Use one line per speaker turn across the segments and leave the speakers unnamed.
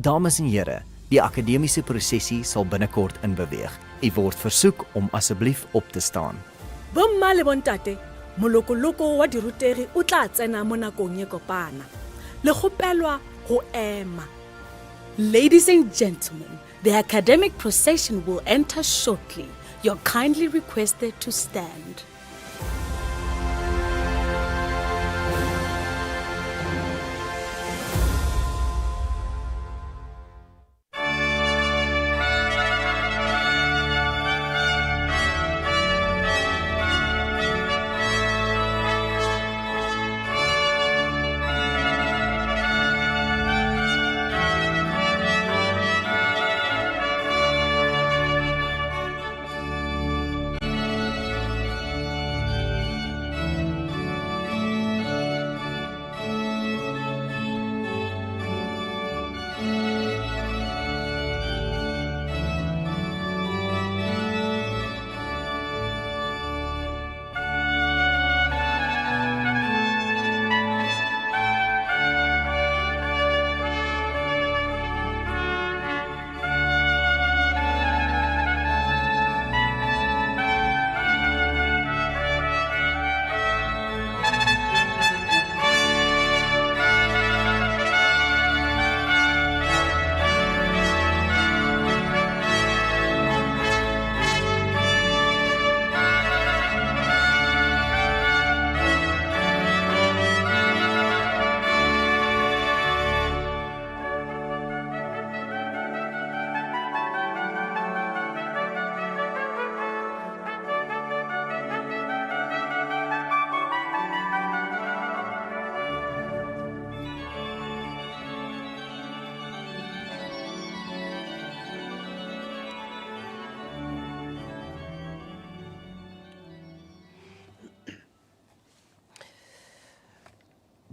Dames en here, die akademiese prosessie sal binnekort inbeweeg. U word versoek om asseblief op te staan.
Bomma le bontate, molokoloko wa diruteri o tla tsena mo nakong e kopana. Le kgopelwa ho ema. Ladies and gentlemen, the academic procession will enter shortly. You're kindly requested to stand.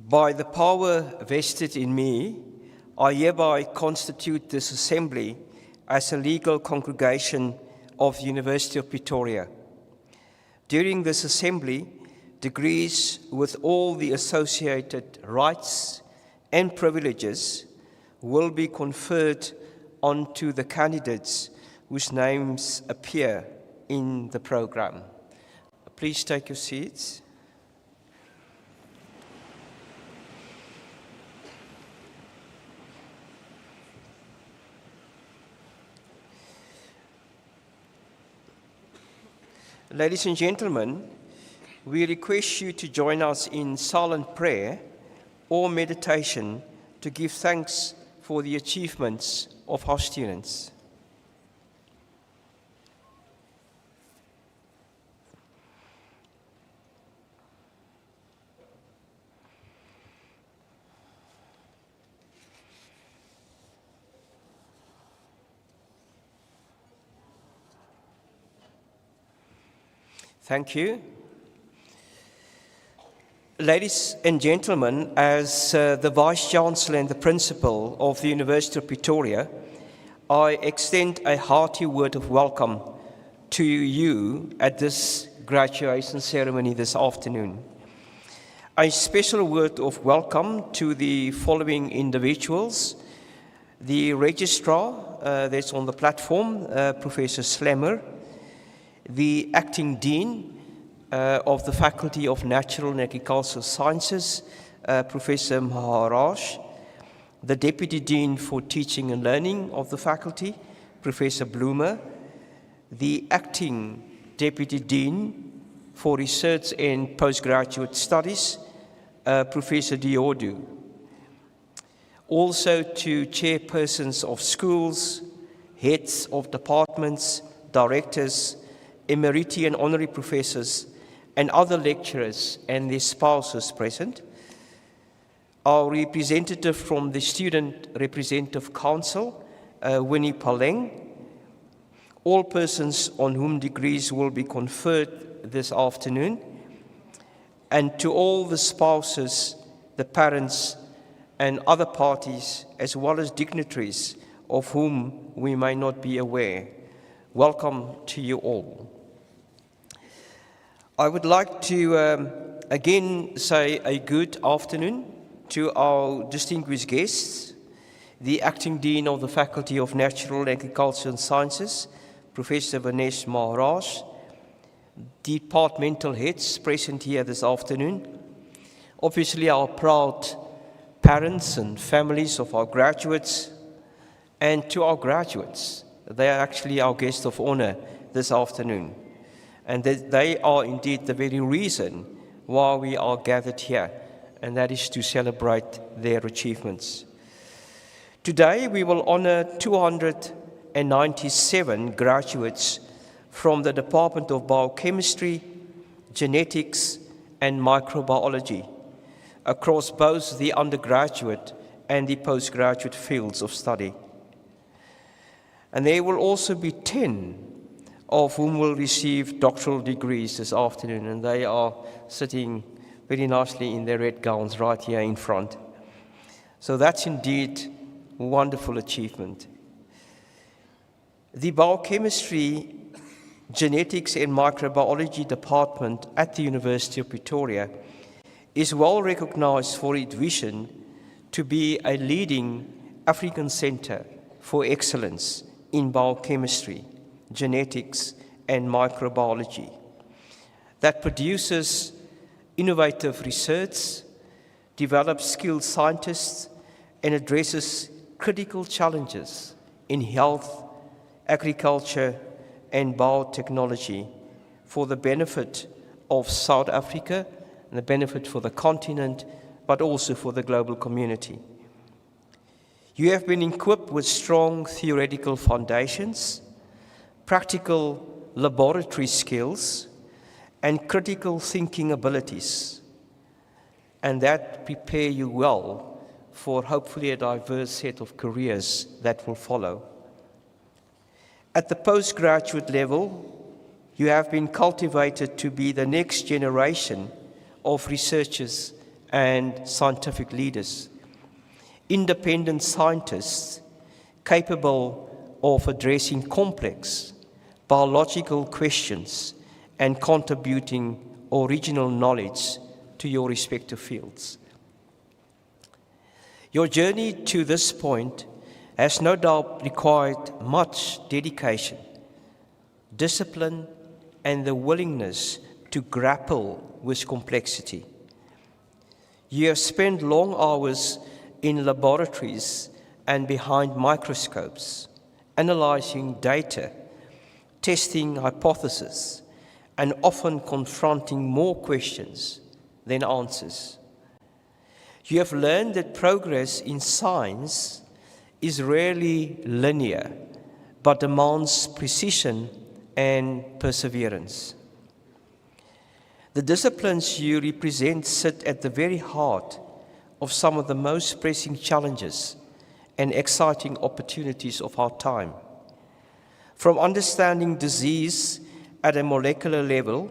By the power vested in me, I hereby constitute this assembly as a legal congregation of the University of Pretoria. During this assembly, degrees with all the associated rights and privileges will be conferred onto the candidates whose names appear in the program. Please take your seats. Ladies and gentlemen, we request you to join us in silent prayer or meditation to give thanks for the achievements of our students. Thank you. Ladies and gentlemen, as the Vice-Chancellor and the Principal of the University of Pretoria, I extend a hearty word of welcome to you at this graduation ceremony this afternoon. A special word of welcome to the following individuals. The registrar that's on the platform, Professor Slammer, the acting dean of the Faculty of Natural and Agricultural Sciences, Professor Maharaj, the Deputy Dean for Teaching and Learning of the faculty, Professor Bloomer, the acting Deputy Dean for Research and Postgraduate Studies, Professor Diodu. Also to chairpersons of schools, heads of departments, directors, emeriti and honorary professors, and other lecturers and their spouses present. Our representative from the Student Representative Council, Winnie Paleng, all persons on whom degrees will be conferred this afternoon, and to all the spouses, the parents, and other parties, as well as dignitaries of whom we may not be aware. Welcome to you all. I would like to again say a good afternoon to our distinguished guests, the Acting Dean of the Faculty of Natural, Agriculture and Sciences, Professor Vanesh Maharaj, departmental heads present here this afternoon, obviously our proud parents and families of our graduates, and to our graduates. They are actually our guests of honor this afternoon. And they are indeed the very reason why we are gathered here, and that is to celebrate their achievements. Today we will honor 297 graduates from the Department of Biochemistry, Genetics, and Microbiology across both the undergraduate and the postgraduate fields of study. And there will also be 10 of whom will receive doctoral degrees this afternoon, and they are sitting very nicely in their red gowns right here in front. So that's indeed a wonderful achievement. The Biochemistry, Genetics and Microbiology Department at the University of Pretoria is well recognized for its vision to be a leading African center for excellence in biochemistry, genetics, and microbiology that produces innovative research, develops skilled scientists, and addresses critical challenges in health, agriculture, and biotechnology for the benefit of South Africa and the benefit for the continent, but also for the global community. You have been equipped with strong theoretical foundations, practical laboratory skills, and critical thinking abilities, and that prepare you well for hopefully a diverse set of careers that will follow. At the postgraduate level, you have been cultivated to be the next generation of researchers and scientific leaders, independent scientists capable of addressing complex biological questions and contributing original knowledge to your respective fields. Your journey to this point has no doubt required much dedication, discipline, and the willingness to grapple with complexity. You have spent long hours in laboratories and behind microscopes, analyzing data, testing hypotheses, and often confronting more questions than answers. You have learned that progress in science is rarely linear, but demands precision and perseverance. The disciplines you represent sit at the very heart of some of the most pressing challenges and exciting opportunities of our time. From understanding disease at a molecular level,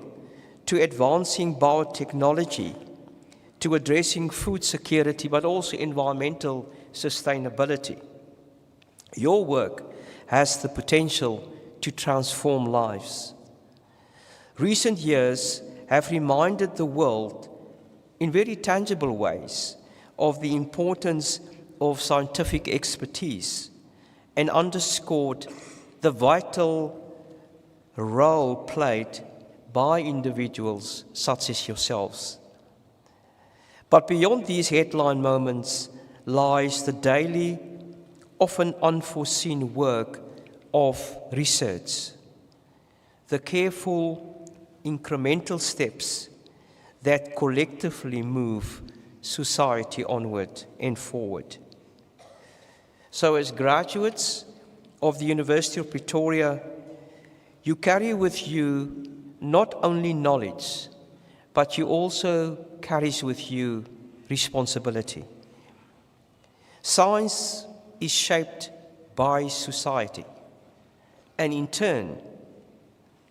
to advancing biotechnology, to addressing food security, but also environmental sustainability. Your work has the potential to transform lives. Recent years have reminded the world in very tangible ways of the importance of scientific expertise and underscored the vital role played by individuals such as yourselves. But beyond these headline moments lies the daily, often unforeseen work of research, the careful, incremental steps that collectively move society onward and forward. So as graduates of the University of Pretoria, you carry with you not only knowledge, but you also carries with you responsibility. Science is shaped by society, and in turn,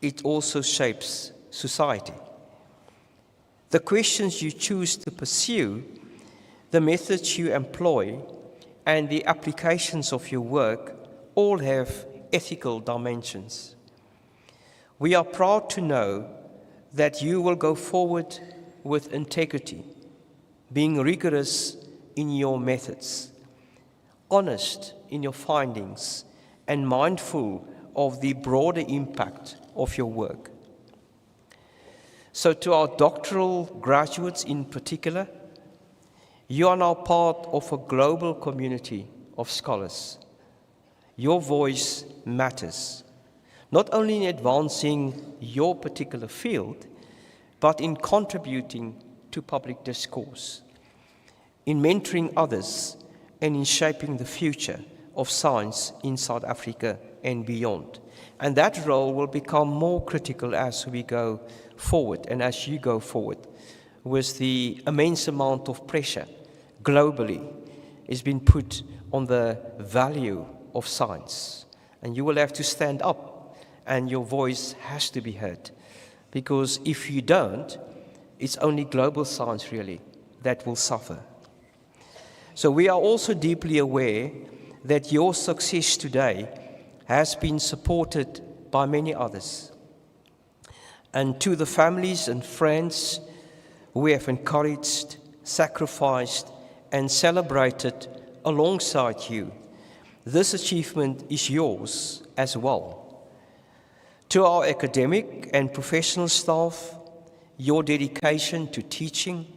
it also shapes society. The questions you choose to pursue, the methods you employ, and the applications of your work all have ethical dimensions. We are proud to know that you will go forward with integrity, being rigorous in your methods, honest in your findings, and mindful of the broader impact of your work. So to our doctoral graduates in particular, you are now part of a global community of scholars. Your voice matters, not only in advancing your particular field, but in contributing to public discourse, in mentoring others, and in shaping the future of science in South Africa and beyond. And that role will become more critical as we go forward and as you go forward, with the immense amount of pressure globally is being put on the value of science. And you will have to stand up and your voice has to be heard. Because if you don't, it's only global science really that will suffer. So we are also deeply aware that your success today has been supported by many others. And to the families and friends who have encouraged, sacrificed, and celebrated alongside you, this achievement is yours as well. To our academic and professional staff, your dedication to teaching,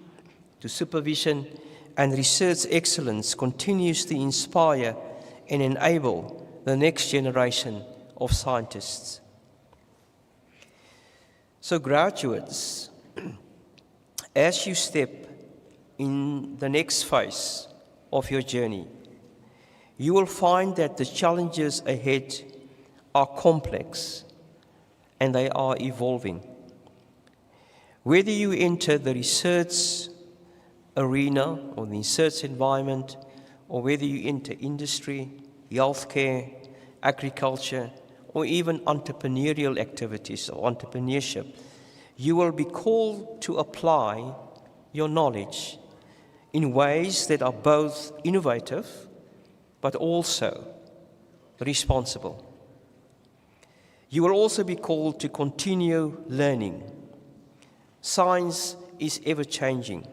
to supervision, and research excellence continues to inspire and enable the next generation of scientists. So graduates, as you step in the next phase of your journey, you will find that the challenges ahead are complex and they are evolving. Whether you enter the research arena or the research environment, or whether you enter industry, healthcare, agriculture, or even entrepreneurial activities or entrepreneurship, you will be called to apply your knowledge in ways that are both innovative but also responsible. You will also be called to continue learning. Science is ever-changing,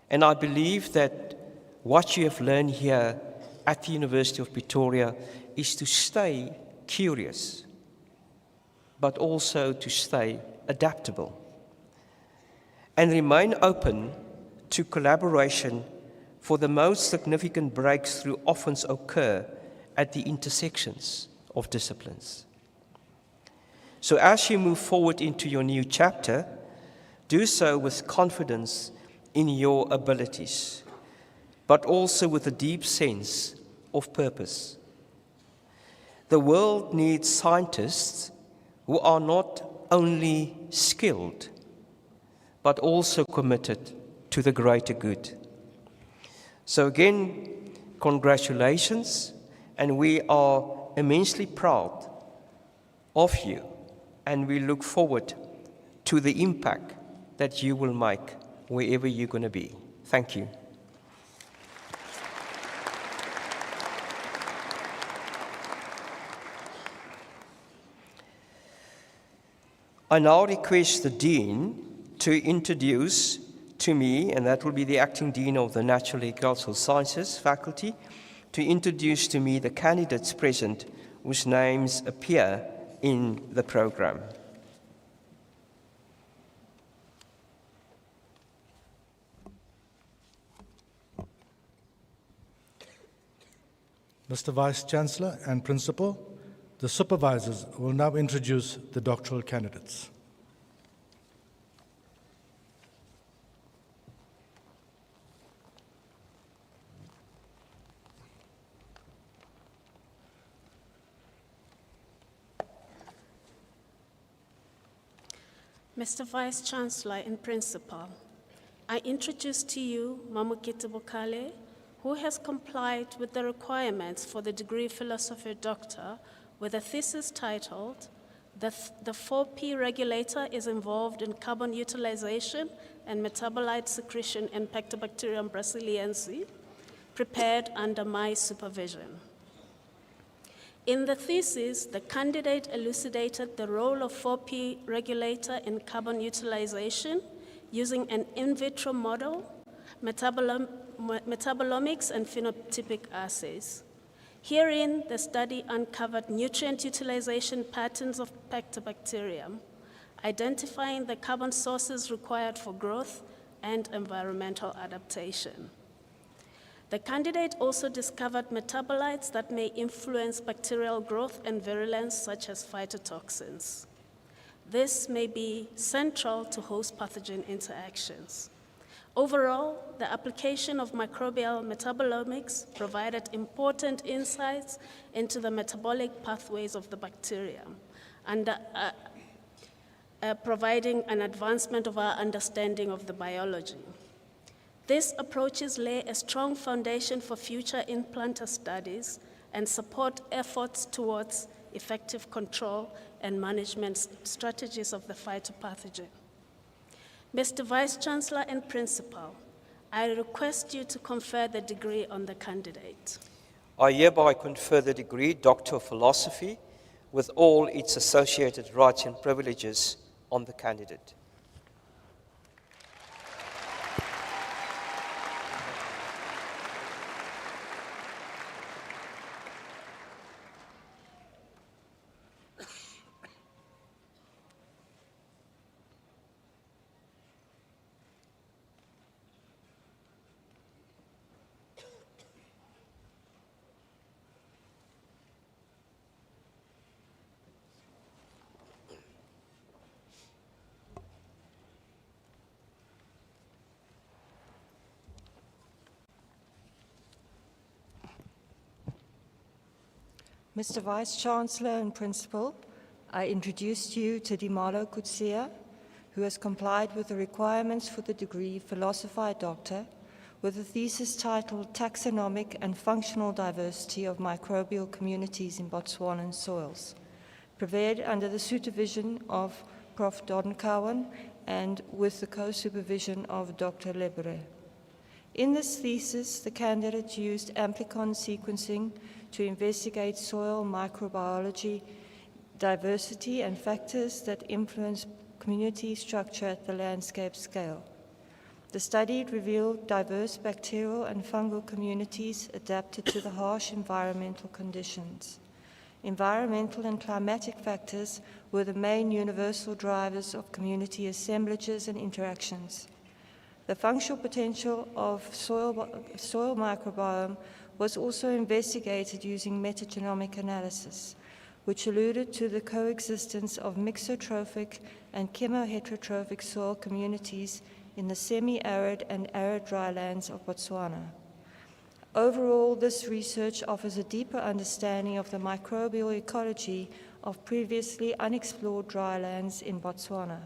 and I believe that what you have learned here at the University of Pretoria is to stay curious, but also to stay adaptable and remain open to collaboration, for the most significant breakthrough often occur at the intersections of disciplines. So as you move forward into your new chapter, do so with confidence in your abilities, but also with a deep sense of purpose. The world needs scientists who are not only skilled, but also committed to the greater good. So again, congratulations, and we are immensely proud of you, and we look forward to the impact that you will make wherever you're going to be. Thank you. I now request the Dean to introduce to me, and that will be the Acting Dean of the Natural Agricultural Sciences faculty, to introduce to me the candidates present whose names appear in the program.
Mr. Vice-Chancellor and Principal, the supervisors will now introduce the doctoral candidates.
Mr. Vice-Chancellor and Principal, I introduce to you Mamukete Bokale, who has complied with the requirements for the degree Philosophy Doctor with a thesis titled, The 4P Regulator is Involved in Carbon Utilization and Metabolite Secretion in Pectobacterium brasiliensis, prepared under my supervision. In the thesis, the candidate elucidated the role of 4P regulator in carbon utilization using an in vitro model, metabolomics, and phenotypic assays. Herein, the study uncovered nutrient utilization patterns of Pectobacterium, identifying the carbon sources required for growth and environmental adaptation. The candidate also discovered metabolites that may influence bacterial growth and virulence, such as phytotoxins. This may be central to host pathogen interactions. Overall, the application of microbial metabolomics provided important insights into the metabolic pathways of the bacterium, and providing an advancement of our understanding of the biology. These approaches lay a strong foundation for future in-planter studies and support efforts towards effective control and management strategies of the phytopathogen. Mr. Vice-Chancellor and Principal, I request you to confer the degree on the candidate.
I hereby confer the degree Doctor of Philosophy with all its associated rights and privileges on the candidate.
Mr. Vice-Chancellor and Principal, I introduce you to Dimalo Kutsia, who has complied with the requirements for the degree Philosophy Doctor with a thesis titled Taxonomic and Functional Diversity of Microbial Communities in Botswanan Soils, prepared under the supervision of Prof. Don Cowan and with the co-supervision of Dr. Lebre. In this thesis, the candidate used amplicon sequencing to investigate soil microbiology, diversity, and factors that influence community structure at the landscape scale. The study revealed diverse bacterial and fungal communities adapted to the harsh environmental conditions. Environmental and climatic factors were the main universal drivers of community assemblages and interactions. The functional potential of soil microbiome was also investigated using metagenomic analysis, which alluded to the coexistence of mixotrophic and chemoheterotrophic soil communities in the semi-arid and arid drylands of Botswana. Overall, this research offers a deeper understanding of the microbial ecology of previously unexplored drylands in Botswana.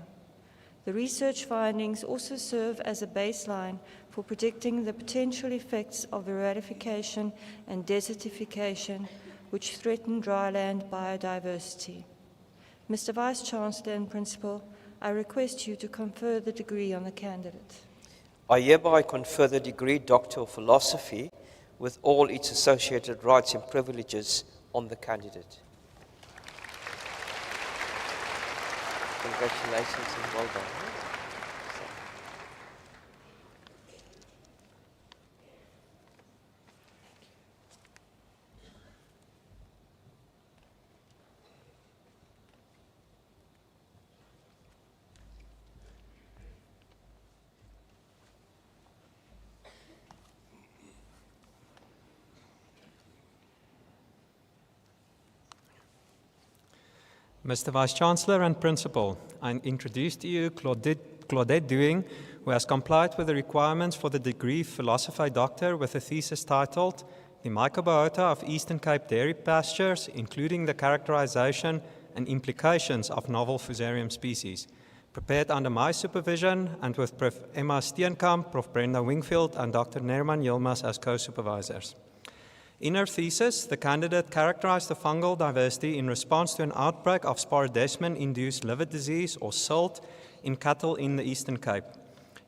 The research findings also serve as a baseline for predicting the potential effects of eradication and desertification which threaten dryland biodiversity. Mr. Vice-Chancellor and Principal, I request you to confer the degree on the candidate.
I hereby confer the degree Doctor of Philosophy with all its associated rights and privileges on the candidate. Congratulations and well done.
Mr. Vice-Chancellor and Principal, I introduce to you Claudette Dewing, who has complied with the requirements for the degree Philosophy Doctor with a thesis titled The Microbiota of Eastern Cape Dairy Pastures, including the characterization and implications of novel Fusarium species, prepared under my supervision and with Prof. Emma Steenkamp, Prof. Brenda Wingfield, and Dr. Nerman Yilmaz as co-supervisors. In her thesis, the candidate characterized the fungal diversity in response to an outbreak of sporidesmin-induced liver disease, or SILT, in cattle in the Eastern Cape.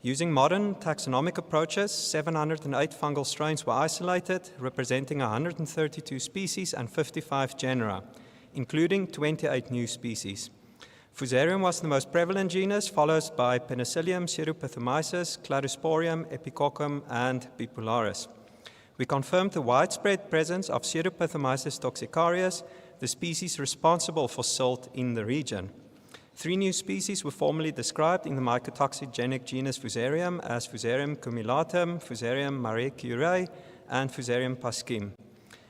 Using modern taxonomic approaches, 708 fungal strains were isolated, representing 132 species and 55 genera, including 28 new species. Fusarium was the most prevalent genus, followed by Penicillium, Pseudophthomyces, Cladosporium, Epicoccum, and Bipularis. We confirmed the widespread presence of Pseudophthomyces toxicarius, the species responsible for SILT in the region. 3 new species were formally described in the mycotoxigenic genus Fusarium as Fusarium cumulatum, Fusarium mariae and Fusarium pasquim.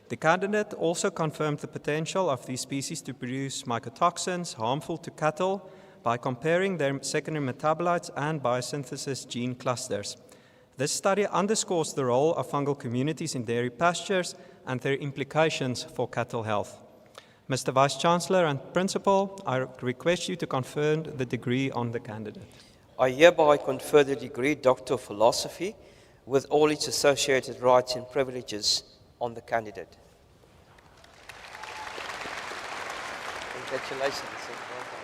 The candidate also confirmed the potential of these species to produce mycotoxins harmful to cattle by comparing their secondary metabolites and biosynthesis gene clusters. This study underscores the role of fungal communities in dairy pastures and their implications for cattle health. Mr. Vice-Chancellor and Principal, I request you to confer the degree on the candidate.
I hereby confer the degree Doctor of Philosophy with all its associated rights and privileges on the candidate. Congratulations. Well done.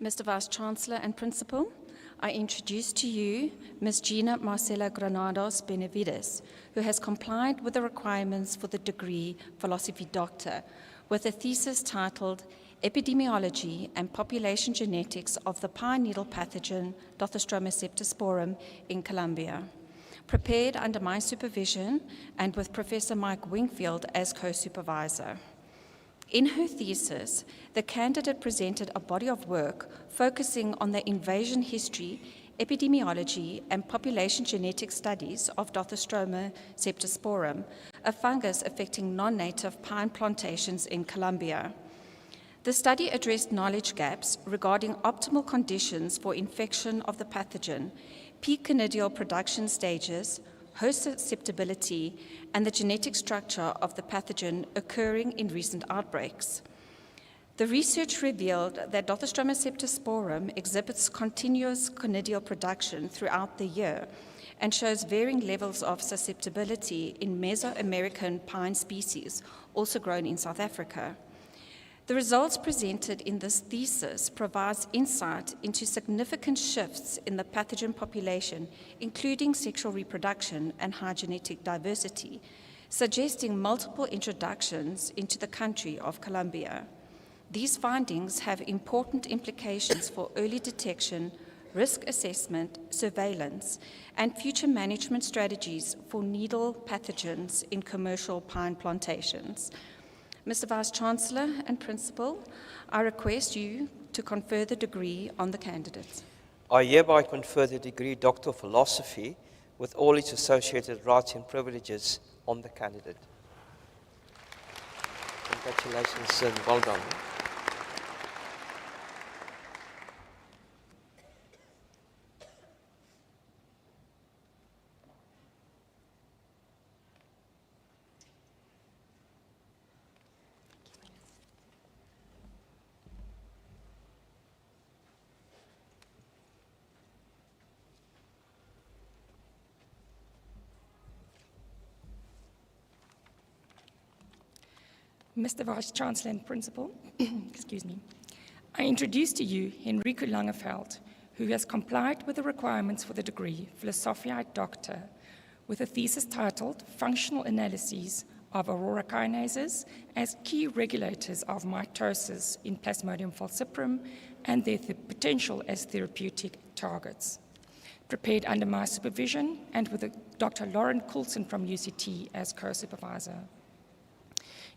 Mr. Vice-Chancellor and Principal, I introduce to you Ms. Gina Marcela Granados Benavides, who has complied with the requirements for the degree Philosophy Doctor with a thesis titled Epidemiology and Population Genetics of the Pine Needle Pathogen Doctostroma septosporum in Colombia, prepared under my supervision and with Professor Mike Wingfield as co-supervisor. In her thesis, the candidate presented a body of work focusing on the invasion history, epidemiology, and population genetic studies of Doctostroma septosporum, a fungus affecting non-native pine plantations in Colombia. The study addressed knowledge gaps regarding optimal conditions for infection of the pathogen, peak conidial production stages, host susceptibility, and the genetic structure of the pathogen occurring in recent outbreaks. The research revealed that Doctostroma septosporum exhibits continuous conidial production throughout the year and shows varying levels of susceptibility in Mesoamerican pine species, also grown in South Africa. The results presented in this thesis provides insight into significant shifts in the pathogen population, including sexual reproduction and high genetic diversity, suggesting multiple introductions into the country of Colombia. These findings have important implications for early detection, risk assessment, surveillance, and future management strategies for needle pathogens in commercial pine plantations. Mr. Vice-Chancellor and Principal, I request you to confer the degree on the candidate.
I hereby confer the degree Doctor of Philosophy with all its associated rights and privileges on the candidate. Congratulations and well done.
Mr. Vice-Chancellor and Principal, excuse me, I introduce to you Henrico Langeveld, who has complied with the requirements for the degree Philosophy Doctor with a thesis titled Functional Analyses of Aurora Kinases as Key Regulators of Mitosis in Plasmodium falciparum and their potential as therapeutic targets. Prepared under my supervision and with Dr. Lauren Coulson from UCT as co-supervisor.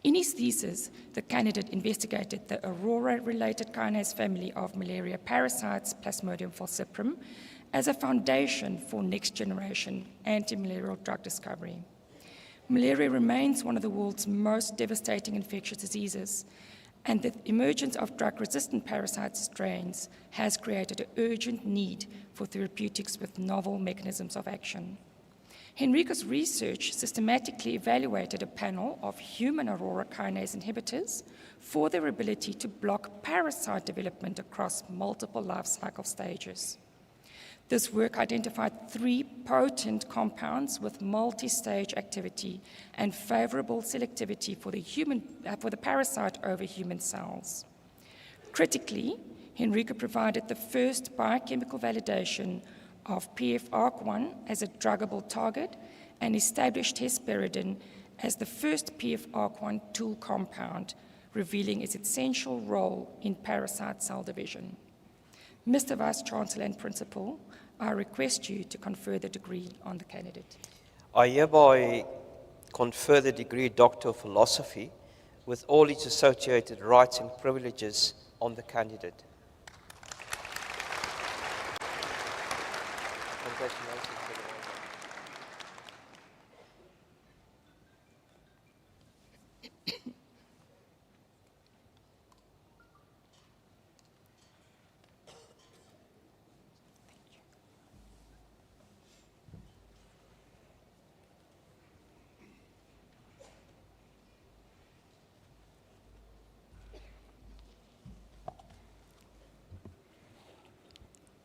In his thesis, the candidate investigated the aurora-related kinase family of malaria parasites, Plasmodium falciparum, as a foundation for next-generation anti-malarial drug discovery. Malaria remains one of the world's most devastating infectious diseases, and the emergence of drug-resistant parasite strains has created an urgent need for therapeutics with novel mechanisms of action. Henrique's research systematically evaluated a panel of human aurora kinase inhibitors for their ability to block parasite development across multiple life cycle stages. This work identified 3 potent compounds with multi-stage activity and favorable selectivity for the parasite over human cells. Critically, Henrique provided the first biochemical validation of PFARC1 as a druggable target and established hesperidin as the first PFARC1 tool compound, revealing its essential role in parasite cell division. Mr. Vice-Chancellor and Principal, I request you to confer the degree on the candidate.
I hereby confer the degree Doctor of Philosophy with all its associated rights and privileges on the candidate. Congratulations.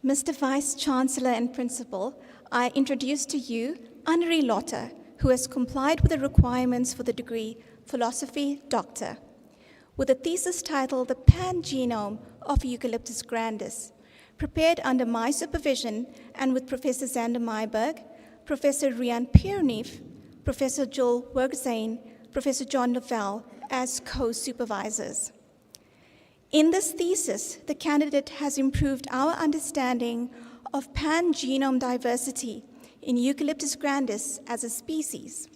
Mr. Vice-Chancellor and Principal, I introduce to you Honorary Lotta, who has complied with the requirements for the degree Philosophy Doctor, with a thesis titled The Pan-Genome of Eucalyptus grandis, prepared under my supervision and with Professor Xander Myberg, Professor Rian Pierneef, Professor Joel Wergzijn, Professor John Lavelle as co-supervisors. In this thesis, the candidate has improved our understanding of pan-genome diversity in Eucalyptus grandis as a species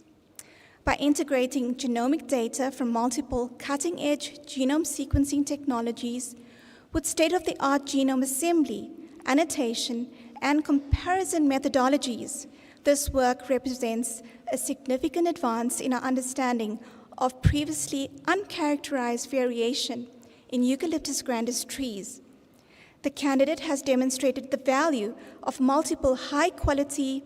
by integrating genomic data from multiple cutting-edge genome sequencing technologies with state-of-the-art genome assembly, annotation, and comparison methodologies. This work represents a significant advance in our understanding of previously uncharacterized variation in Eucalyptus grandis trees. The candidate has demonstrated the value of multiple high-quality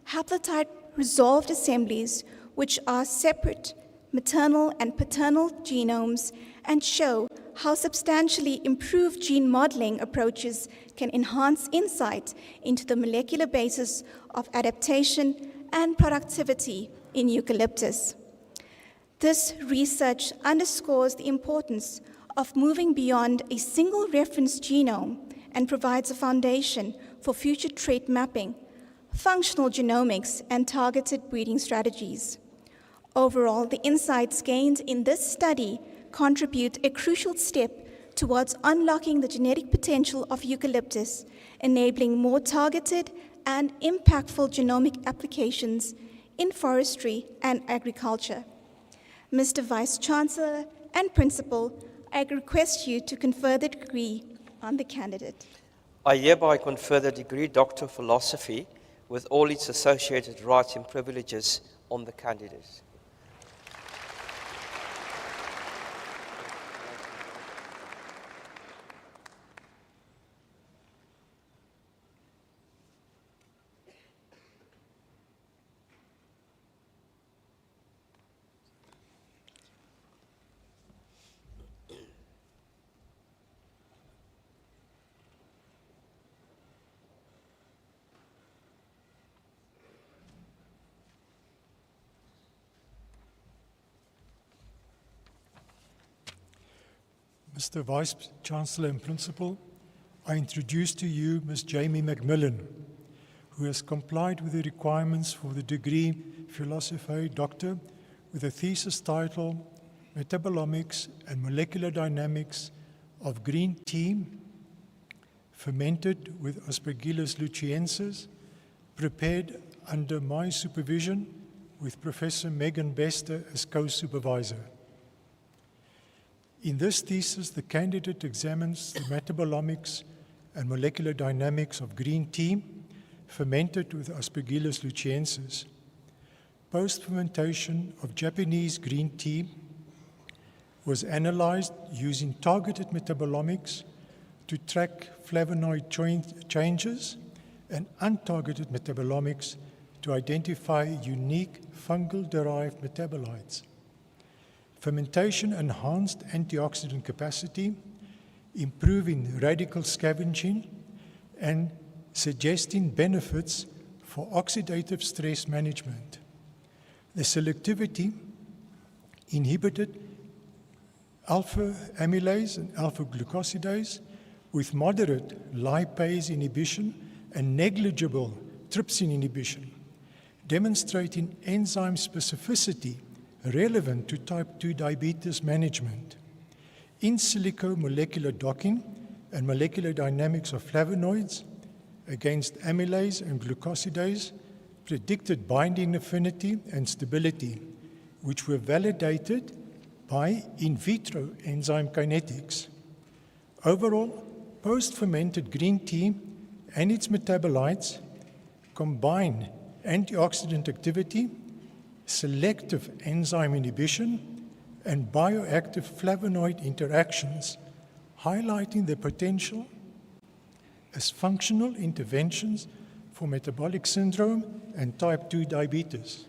haplotype resolved assemblies which are separate maternal and paternal genomes and show how substantially improved gene modeling approaches can enhance insight into the molecular basis of adaptation and productivity in eucalyptus. This research underscores the importance of moving beyond a single reference genome and provides a foundation for future trait mapping, functional genomics, and targeted breeding strategies. Overall, the insights gained in this study contribute a crucial step towards unlocking the genetic potential of eucalyptus, enabling more targeted and impactful genomic applications in forestry and agriculture. Mr. Vice-Chancellor and Principal, I request you to confer the degree on the candidate.
I hereby confer the degree Doctor of Philosophy with all its associated rights and privileges on the candidate.
Mr. Vice-Chancellor and Principal, I introduce to you Ms. Jamie McMillan, who has complied with the requirements for the degree Philosophy Doctor with a thesis title Metabolomics and Molecular Dynamics of Green Tea fermented with Aspergillus luciensis, prepared under my supervision with Professor Megan Bester as co-supervisor. In this thesis, the candidate examines the metabolomics and molecular dynamics of green tea fermented with Aspergillus luciensis. Post-fermentation of Japanese green tea was analyzed using targeted metabolomics to track flavonoid changes and untargeted metabolomics to identify unique fungal-derived metabolites. Fermentation enhanced antioxidant capacity, improving radical scavenging, and suggesting benefits for oxidative stress management. The selectivity inhibited alpha amylase and alpha glucosidase with moderate lipase inhibition and negligible trypsin inhibition, demonstrating enzyme specificity relevant to type 2 diabetes management. In silico molecular docking and molecular dynamics of flavonoids against amylase and glucosidase predicted binding affinity and stability, which were validated by in vitro enzyme kinetics. Overall, post-fermented green tea and its metabolites combine antioxidant activity, selective enzyme inhibition, and bioactive flavonoid interactions, highlighting the potential as functional interventions for metabolic syndrome and type 2 diabetes.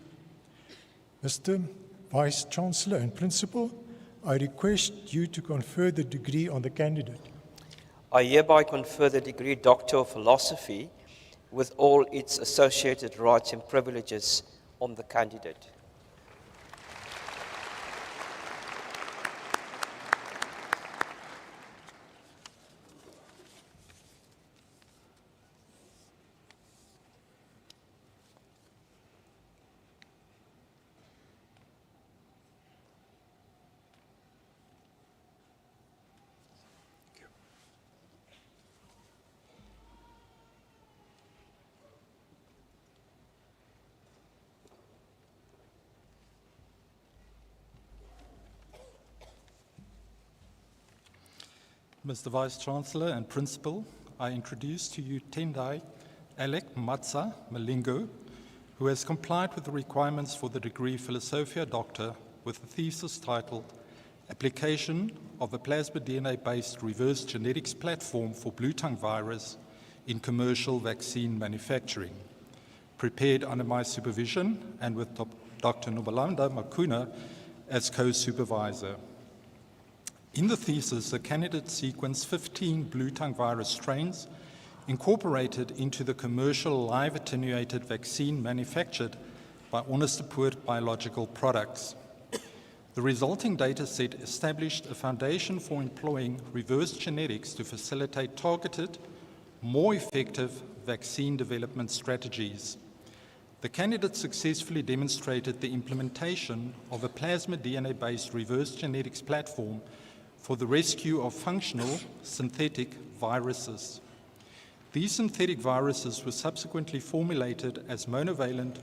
Mr. Vice Chancellor and Principal, I request you to confer the degree on the candidate.
I hereby confer the degree Doctor of Philosophy with all its associated rights and privileges on the candidate.
Mr. Vice Chancellor and Principal, I introduce to you Tendai Alec Matsa Malingo, who has complied with the requirements for the degree Philosophia Doctor with a thesis titled Application of a Plasmid DNA-based reverse genetics platform for blue tongue virus in commercial vaccine manufacturing, prepared under my supervision and with Dr. Nobalanda Makuna as co-supervisor. In the thesis, the candidate sequenced 15 blue tongue virus strains incorporated into the commercial live attenuated vaccine manufactured by Onderstepoort Biological Products. The resulting data set established a foundation for employing reverse genetics to facilitate targeted, more effective vaccine development strategies. The candidate successfully demonstrated the implementation of a plasmid DNA-based reverse genetics platform for the rescue of functional synthetic viruses. These synthetic viruses were subsequently formulated as monovalent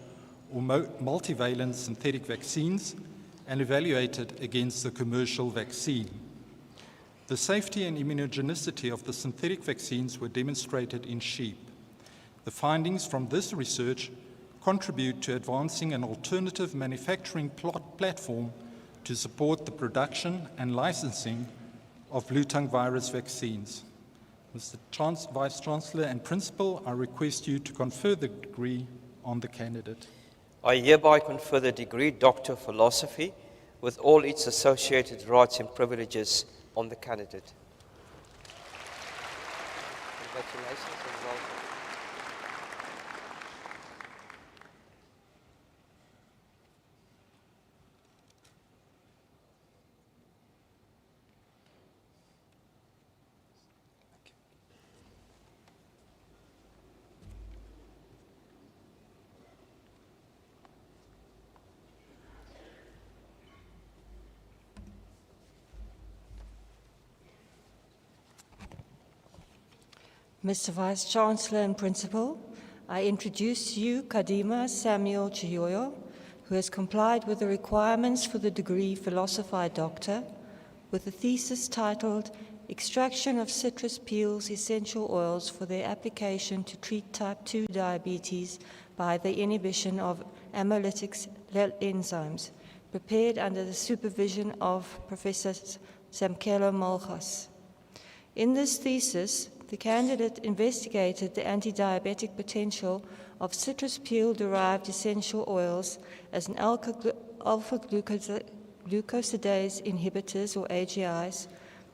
or multivalent synthetic vaccines and evaluated against the commercial vaccine. The safety and immunogenicity of the synthetic vaccines were demonstrated in sheep. The findings from this research contribute to advancing an alternative manufacturing platform to support the production and licensing of blue tongue virus vaccines. Mr. Vice Chancellor and Principal, I request you to confer the degree on the candidate.
I hereby confer the degree Doctor of Philosophy with all its associated rights and privileges on the candidate. Congratulations and welcome.
Mr. Vice-Chancellor and Principal, I introduce to you Kadima Samuel Chiyoyo, who has complied with the requirements for the degree Philosophy Doctor with a thesis titled Extraction of Citrus Peels Essential Oils for their application to treat type 2 diabetes by the inhibition of amylytic enzymes, prepared under the supervision of Professor Samkelo Malchas. In this thesis, the candidate investigated the anti-diabetic potential of citrus peel-derived essential oils as an alpha-glucosidase inhibitors, or AGIs,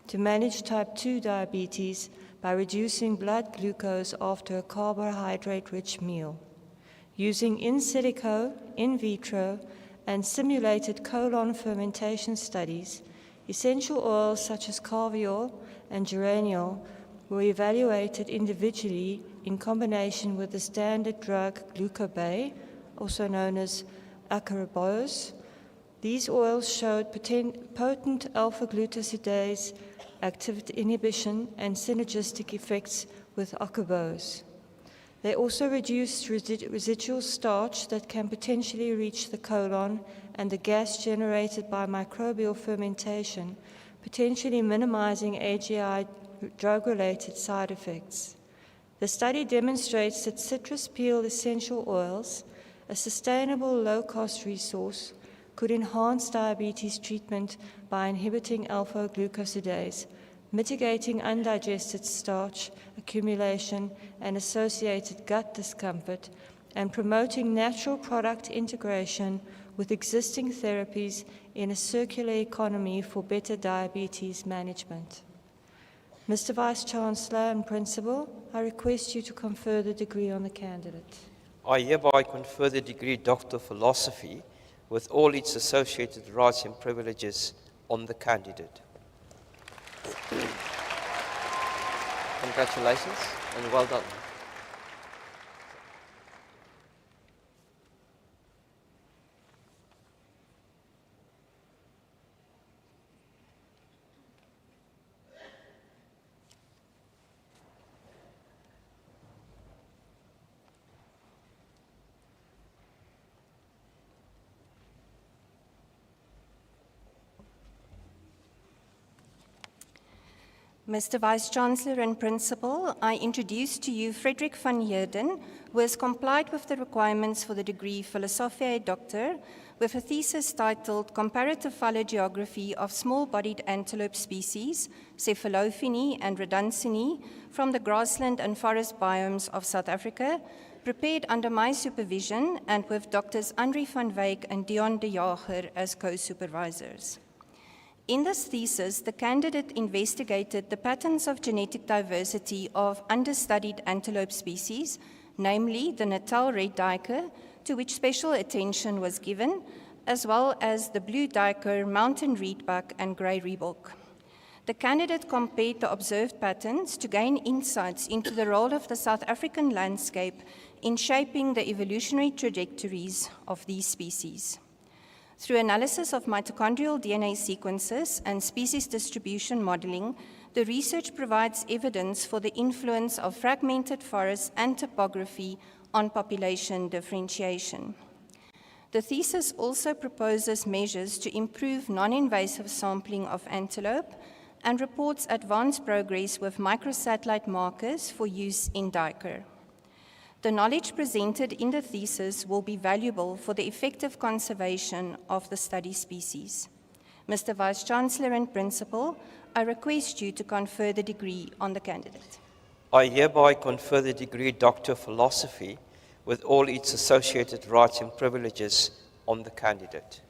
to manage type 2 diabetes by reducing blood glucose after a carbohydrate-rich meal. Using in silico, in vitro, and simulated colon fermentation studies, essential oils such as carviol and geraniol were evaluated individually in combination with the standard drug glucobay, also known as acaribose. These oils showed potent alpha-glucosidase activity inhibition and synergistic effects with acarbose. They also reduced residual starch that can potentially reach the colon and the gas generated by microbial fermentation, potentially minimizing AGI drug-related side effects. The study demonstrates that citrus peel essential oils, a sustainable low-cost resource, could enhance diabetes treatment by inhibiting alpha-glucosidase, mitigating undigested starch accumulation and associated gut discomfort, and promoting natural product integration with existing therapies in a circular economy for better diabetes management. Mr. Vice-Chancellor and Principal, I request you to confer the degree on the candidate.
I hereby confer the degree Doctor of Philosophy with all its associated rights and privileges on the candidate. Congratulations and well done.
Mr. Vice-Chancellor and Principal, I introduce to you Frederick van Heerden, who has complied with the requirements for the degree Philosophiae Doctor with a thesis titled Comparative Phylogeography of Small-Bodied Antelope Species, Cephalophini and Reduncini, from the grassland and forest biomes of South Africa, prepared under my supervision and with Drs. Henri van Wyk and Dion de Jager as co-supervisors. In this thesis, the candidate investigated the patterns of genetic diversity of understudied antelope species, namely the Natal red duiker, to which special attention was given, as well as the blue duiker, mountain reedbuck, and grey rhebok. The candidate compared the observed patterns to gain insights into the role of the South African landscape in shaping the evolutionary trajectories of these species. Through analysis of mitochondrial DNA sequences and species distribution modeling, the research provides evidence for the influence of fragmented forests and topography on population differentiation. The thesis also proposes measures to improve non-invasive sampling of antelope and reports advanced progress with microsatellite markers for use in duiker. The knowledge presented in the thesis will be valuable for the effective conservation of the study species. Mr. Vice-Chancellor and Principal, I request you to confer the degree on the candidate.
I hereby confer the degree Doctor of Philosophy with all its associated rights and privileges on the candidate.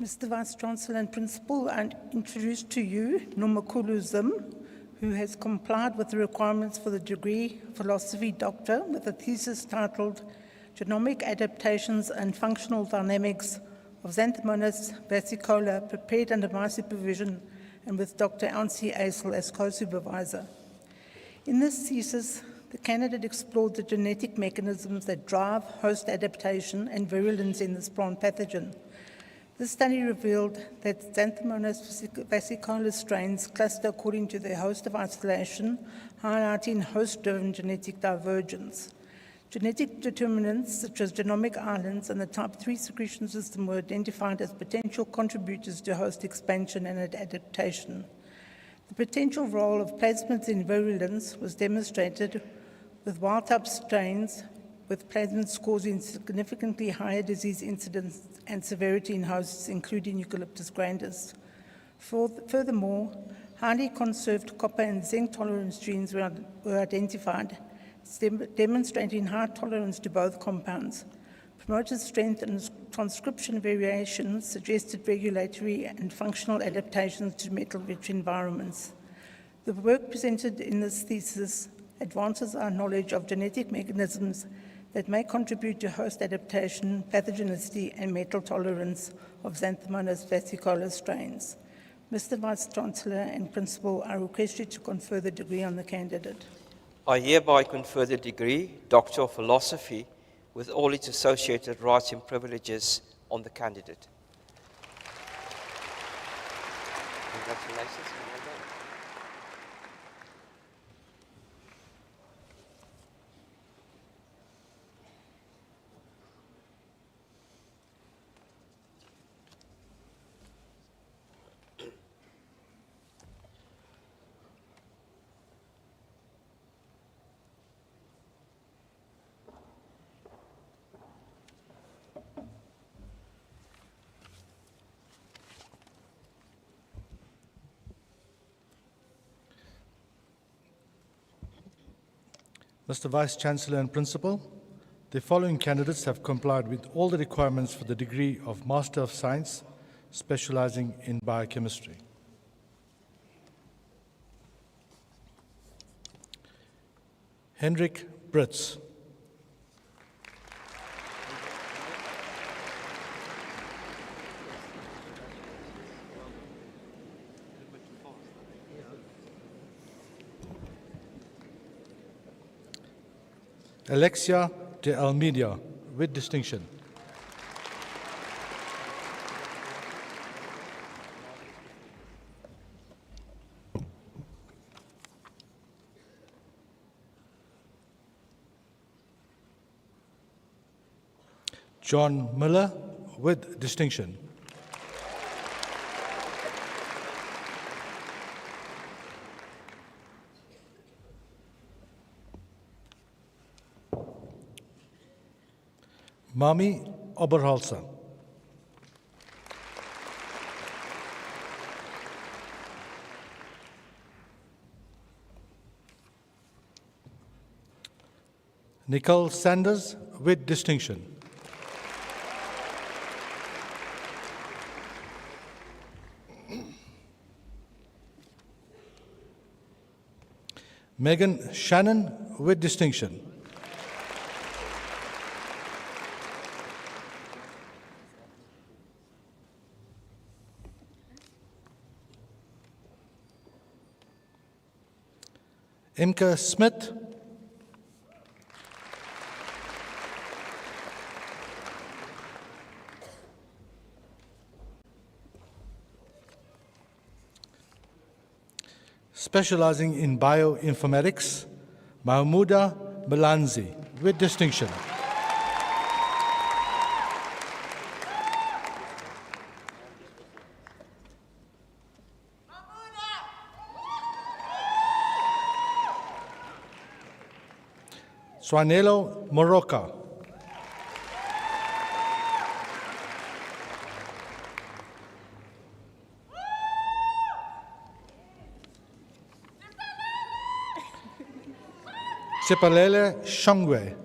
Mr. Vice-Chancellor and Principal, I introduce to you Nomakulu Zim, who has complied with the requirements for the degree Philosophy Doctor with a thesis titled Genomic Adaptations and Functional Dynamics of Xanthomonas versicolor, prepared under my supervision and with Dr. Ansi Aisel as co-supervisor. In this thesis, the candidate explored the genetic mechanisms that drive host adaptation and virulence in this plant pathogen. This study revealed that Xanthomonas versicolor strains cluster according to their host of isolation, highlighting host-driven genetic divergence. Genetic determinants such as genomic islands and the type 3 secretion system were identified as potential contributors to host expansion and adaptation. The potential role of plasmids in virulence was demonstrated with wild-type strains with plasmids causing significantly higher disease incidence and severity in hosts, including Eucalyptus grandis. Furthermore, highly conserved copper and zinc tolerance genes were identified, demonstrating high tolerance to both compounds. Promoter strength and transcription variations suggested regulatory and functional adaptations to metal-rich environments. The work presented in this thesis advances our knowledge of genetic mechanisms that may contribute to host adaptation, pathogenicity, and metal tolerance of Xanthomonas versicolor strains. Mr. Vice-Chancellor and Principal, I request you to confer the degree on the candidate.
I hereby confer the degree, Doctor of Philosophy, with all its associated rights and privileges on the candidate. Congratulations.
Mr. Vice-Chancellor and Principal, the following candidates have complied with all the requirements for the degree of Master of Science, specializing in biochemistry. Hendrik Brits. Alexia de Almeida, with distinction. John Miller, with distinction. Mami Oberhalser. Nicole Sanders, with distinction. Megan Shannon, with distinction. Imke Smith. Specializing in bioinformatics, Mahmouda Melanzi, with distinction. Swanelo Moroka. Sipalele Shongwe.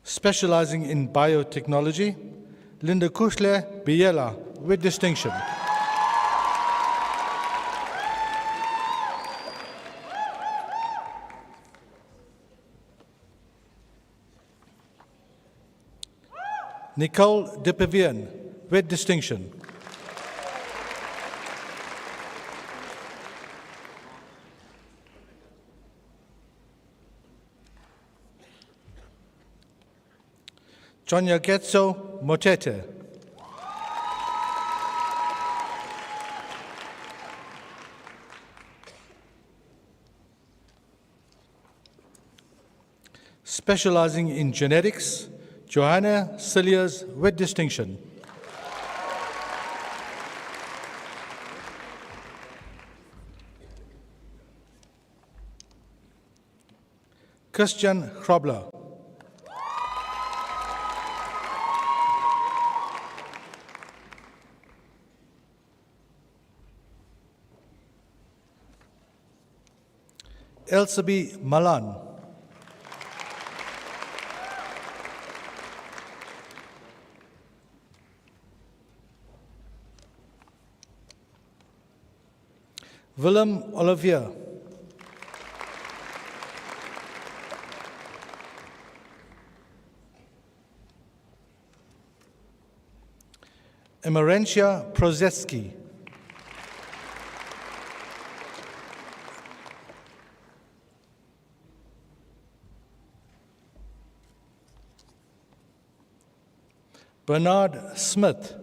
Specializing in biotechnology, Linda Kushle Biela, with distinction. Nicole Depevien, with distinction. Jonya Getso Motete. Specializing in genetics, Johanna Cilliers, with distinction. Christian Hrobler. Elsabe Malan. Willem Olivier. Emerentia Prozeski. Bernard Smith.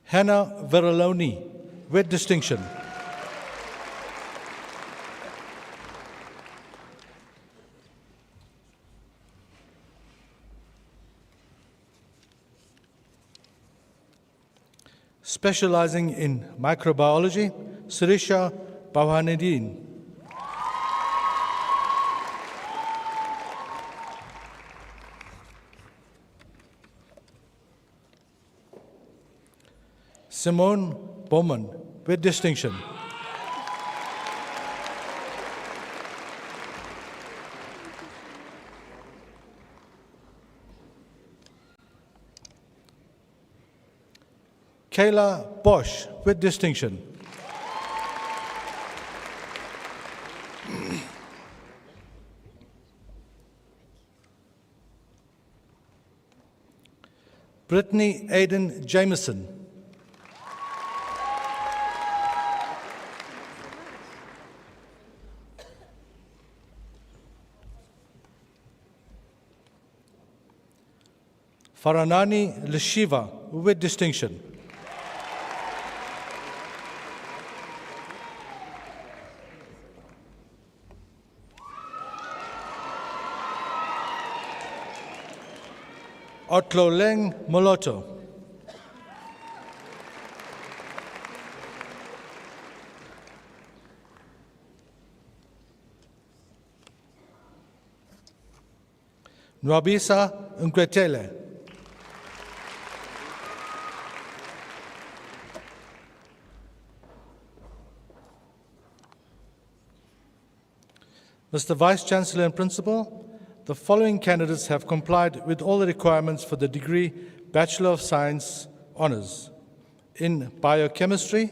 Hannah Veroloni, with distinction. Specializing in microbiology, Sirisha Bhavanidin. Simone Bowman, with distinction. Kayla Bosch, with distinction. Brittany Aiden Jameson. Faranani Leshiva, with distinction. Otloleng Moloto. Nwabisa Ngwetele. Mr. Vice-Chancellor and Principal, the following candidates have complied with all the requirements for the degree Bachelor of Science Honours. In Biochemistry,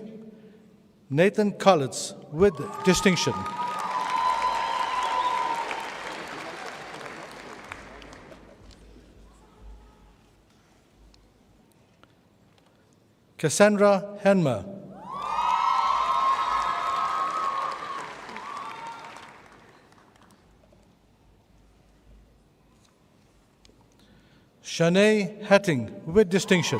Nathan Collitz, with distinction. Cassandra Henmer. Shanae Hatting, with distinction.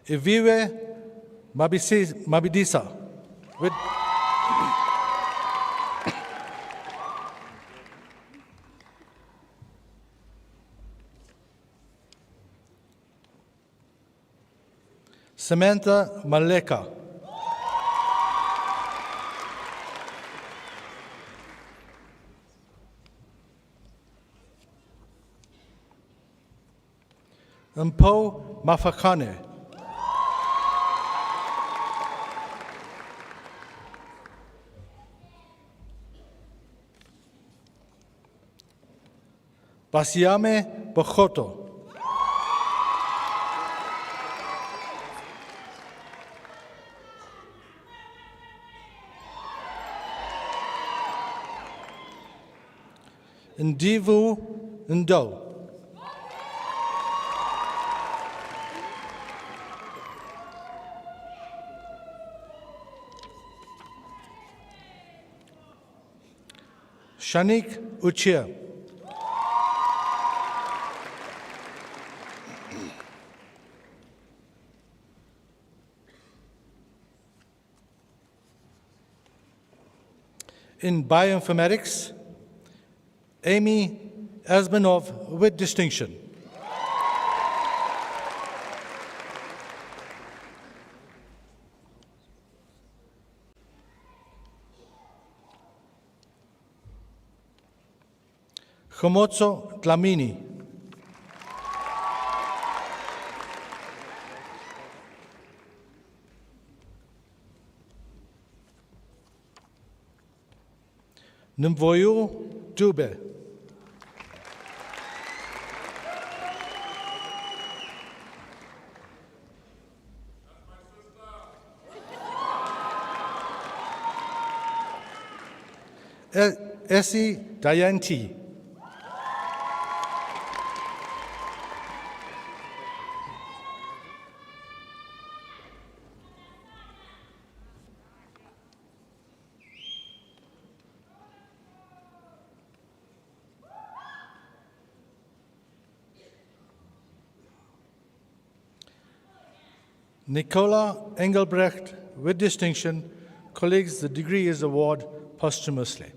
Iviwe Mabidisa, with Samantha Maleka. Mpo Mafakane. Basiame Bochoto. Ndivu Ndo. Shanik Uchia. In bioinformatics, Amy Asmanov with distinction. Khomotso Dlamini. Nimvoyu Dube. Essie Dayanti. Nicola Engelbrecht with distinction. Colleagues, the degree is awarded posthumously.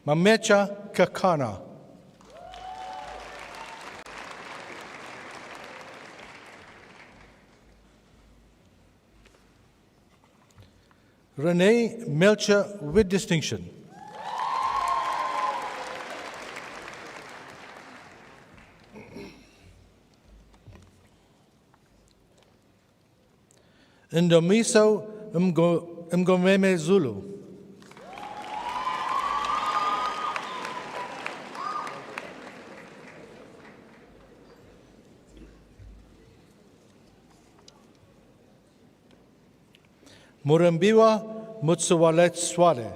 Mamecha Kakana. Renee Melcher with distinction. Ndomiso Mgomeme Zulu. Murambiwa Mutsuwalet Swale.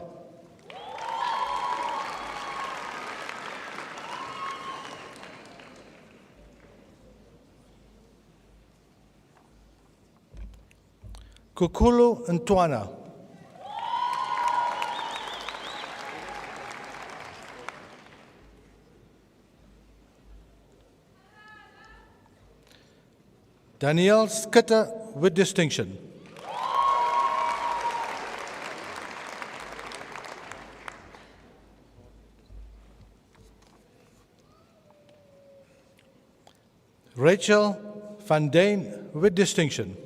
Kukulu Ntwana. Danielle Skitter with distinction. Rachel Van Dane with distinction.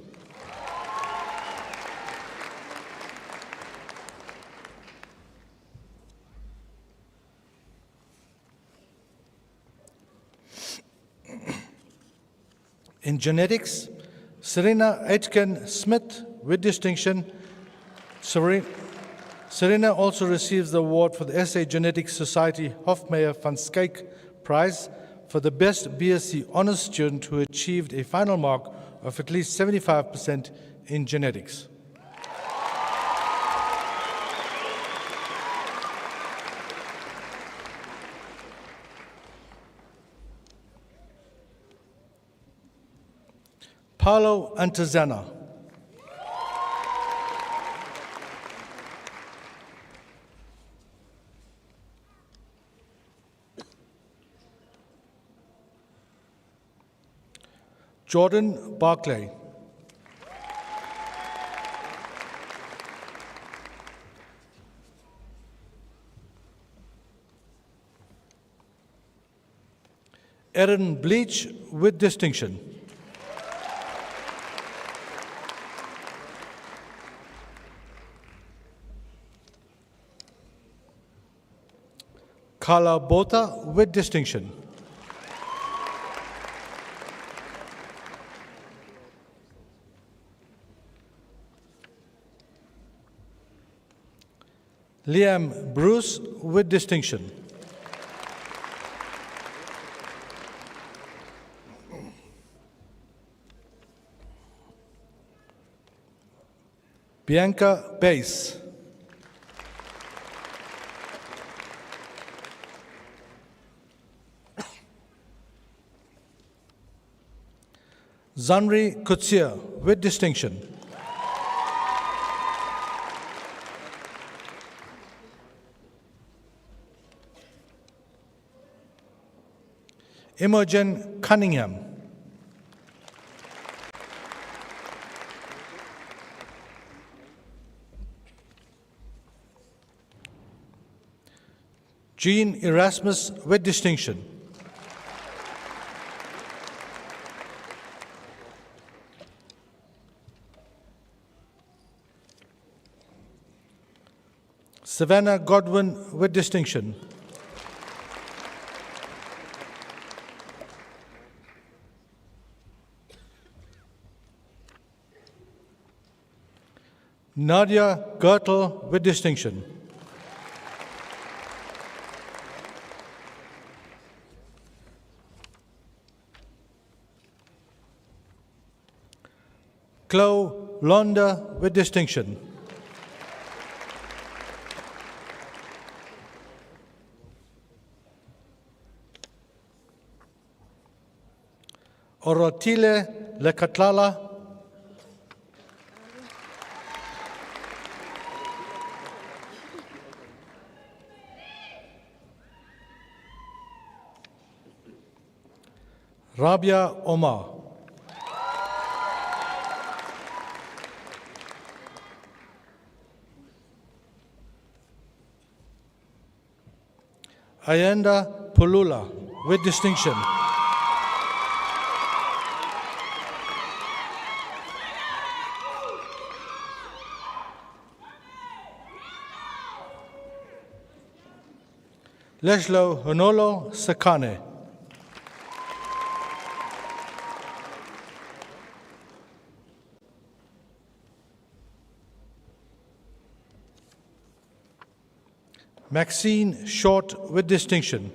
In genetics, Serena Aitken Smith with distinction. Serena also receives the award for the SA Genetics Society Hofmeyr van Skyke Prize for the best BSc honors student who achieved a final mark of at least 75% in genetics. Paulo Antezana. Jordan Barclay. Erin Bleach with distinction. Carla Botha with distinction. Liam Bruce with distinction. Bianca Bass. Zanri Kutsia with distinction. Imogen Cunningham. Jean Erasmus with distinction. Savannah Godwin with distinction. Nadia Gertel with distinction. Chloe Londa with distinction. Orotile Lekatlala. Rabia Omar. Ayanda Pulula with distinction. Leslo Honolo Sakane. Maxine Short with distinction.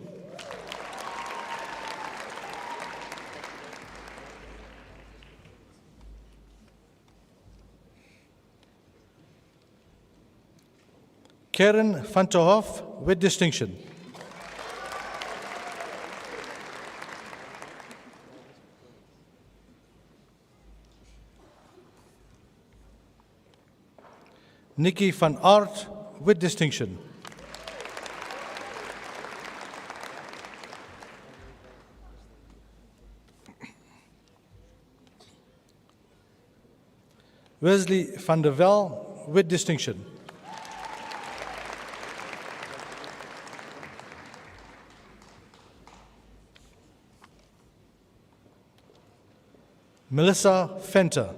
Karen Vanterhoff with distinction. Nikki van Aert with distinction. Wesley van der Wel with distinction. Melissa Fenter.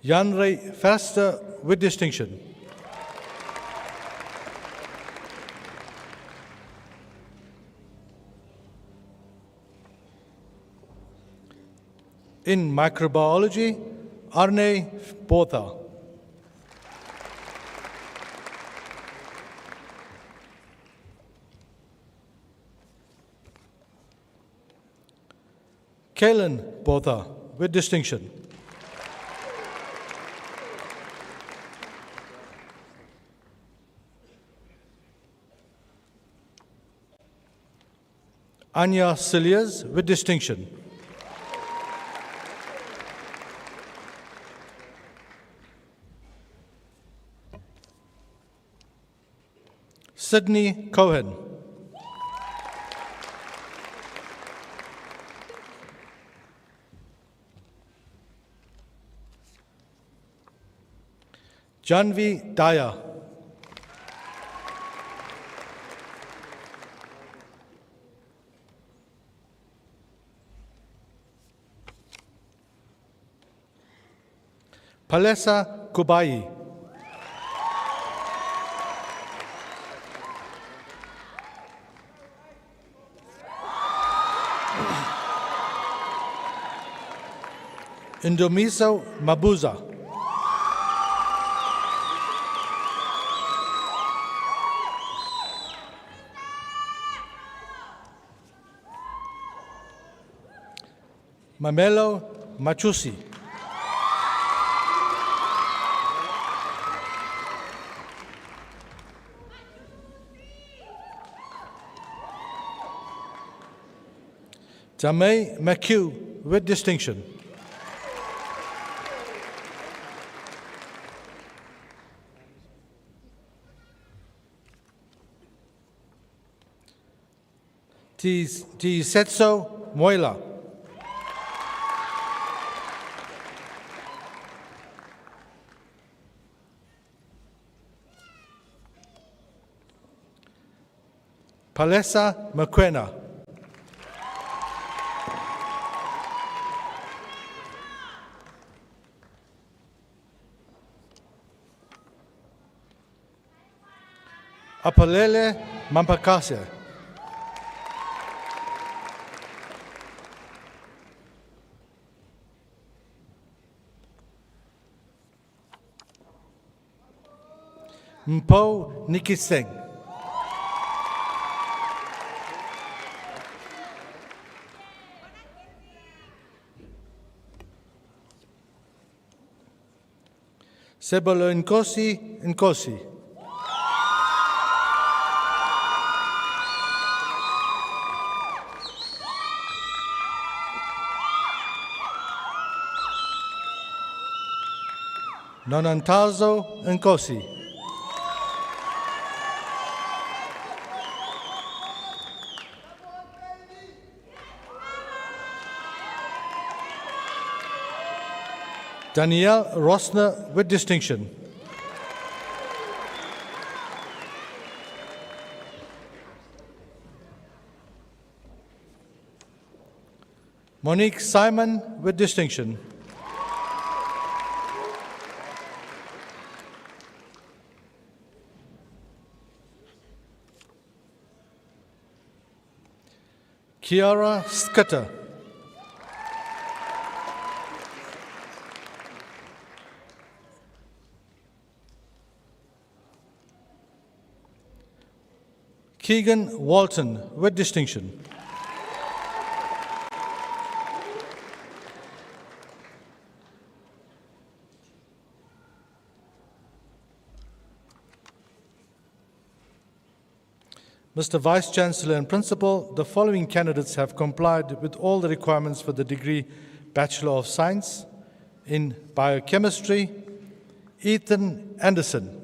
Jan-Ray Verster with distinction. In microbiology, Arne Botha. Kaylin Botha with distinction. Anya Cilliers with distinction. Sydney Cohen. Janvi Daya. Palesa Kubai. Indomiso Mabuza. Mamelo Machusi. Jamei McHugh with distinction. Tisetso Moila. Palesa Makwena. Apalele Mampakase. Mpo Nikiseng. Sebolo Nkosi. Nonantazo Nkosi. Danielle Rosner with distinction. Monique Simon with distinction. Kiara Scudder. Keegan Walton with distinction. Mr. Vice-Chancellor and Principal, the following candidates have complied with all the requirements for the degree Bachelor of Science in Biochemistry. Ethan Anderson.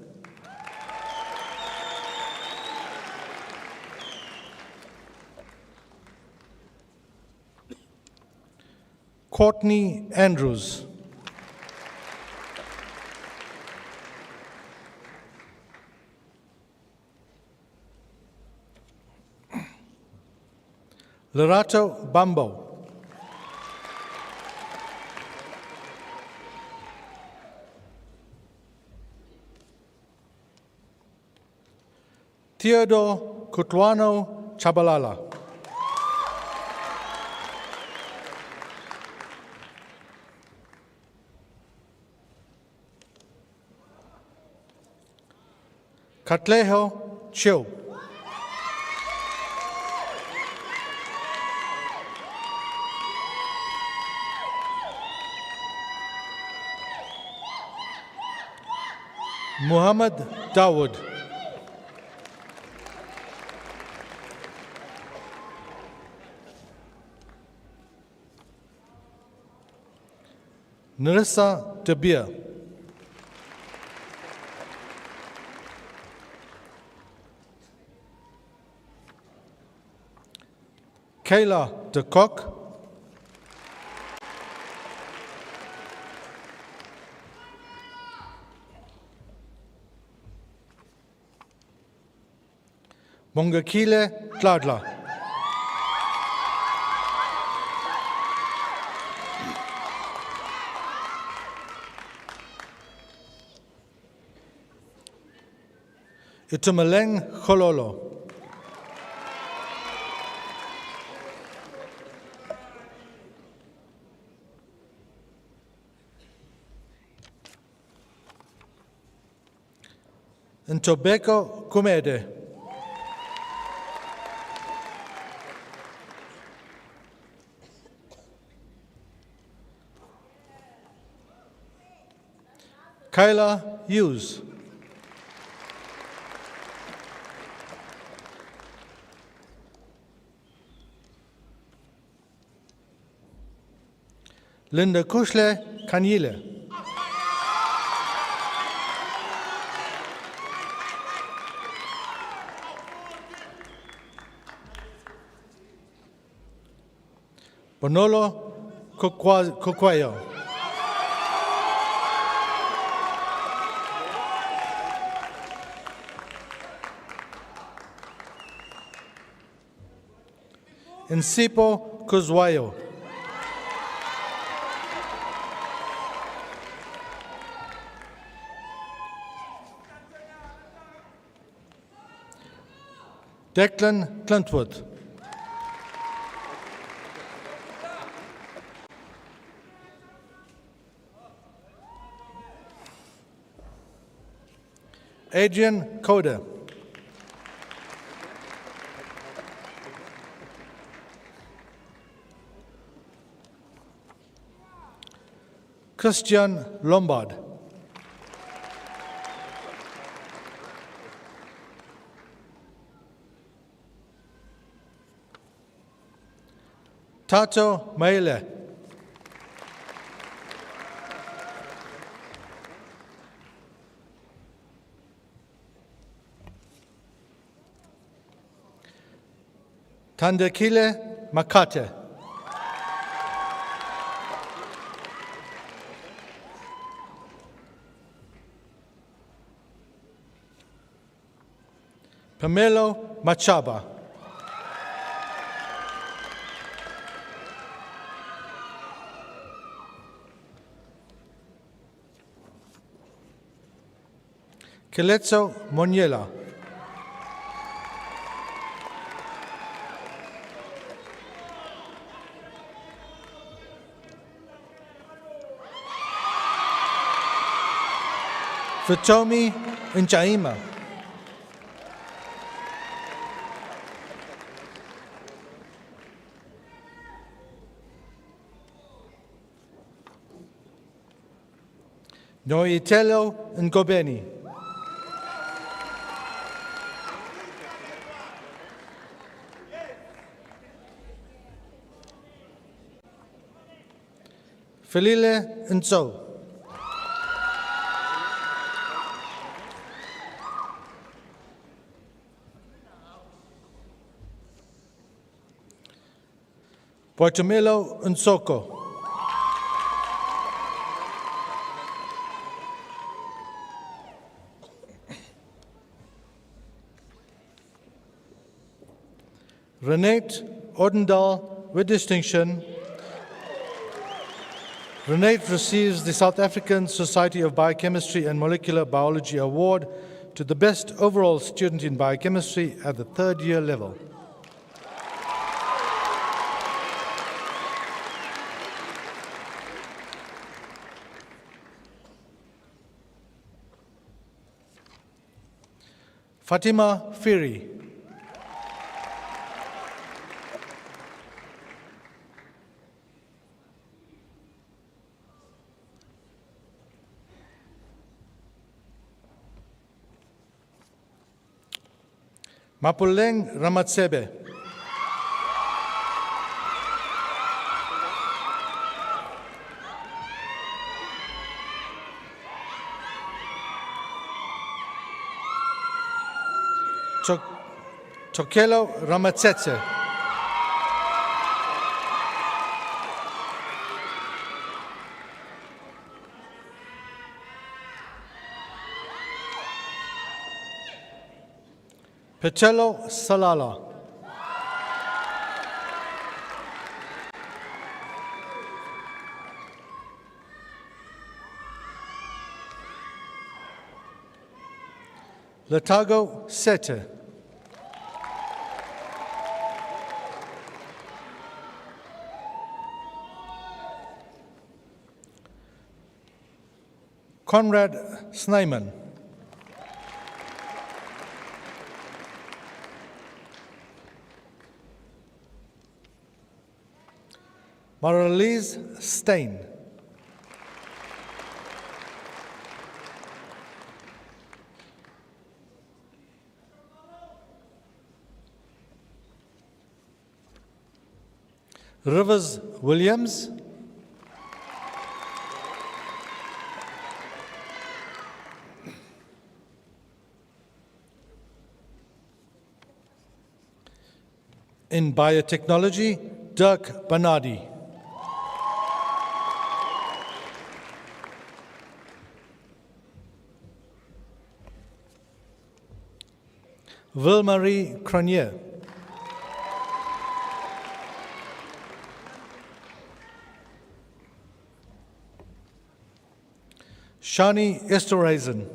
Courtney Andrews. Lerato Bambo. Theodore Kutwano Chabalala. Katleho Chiu. Muhammad Dawood. Narissa Tabir. Kayla de Kock, Mongakile Tladla, Itumeleng Khololo, Ntobeko Kumede, Kyla Hughes, Linda Kushle Kanyile, Bonolo Kokwayo, Nsipo Kuzwayo, Declan Clintwood, Adrian Coda, Christian Lombard, Tato Maile, Tandekile Makate, Pamelo Machaba, Keletso Moniela, Fatomi Nchaima, Noitelo Ngobeni, Felile Nso, Portomelo Nsoko, Renate Ordendal with distinction. Renate receives the South African Society of Biochemistry and Molecular Biology Award to the best overall student in biochemistry at the third year level. Fatima Firi, Mapuleng Ramatsebe, Tokelo Ramatsetse, Petello Salala. Latago Sete. Conrad Snyman. Maralise Stein. Rivers Williams. In biotechnology, Dirk Bernardi. Ville-Marie Cronier. Shani Esterhazen.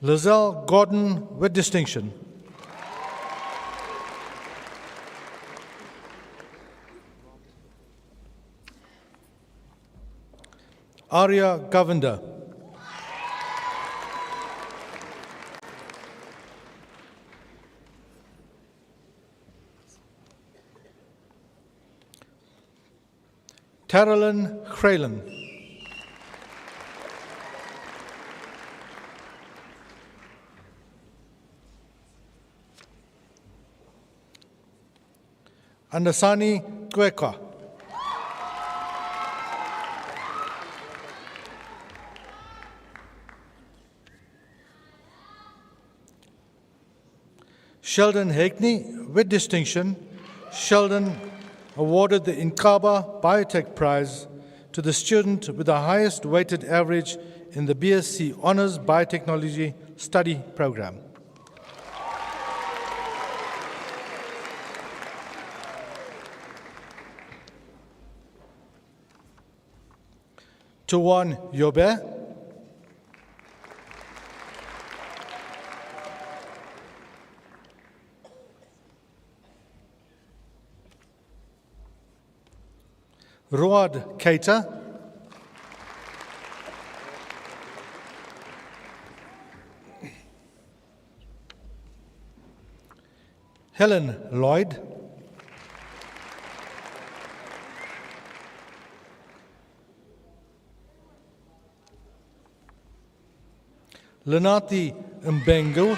Lizelle Gordon with distinction. Arya Govender. Carolyn Craylen. Andasani Kweka. Sheldon Hackney with distinction. Sheldon awarded the Inkaba Biotech Prize to the student with the highest weighted average in the BSc Honours Biotechnology Study Program. Tuwan Yobe. Road Keita. Helen Lloyd. Lenati Mbengu.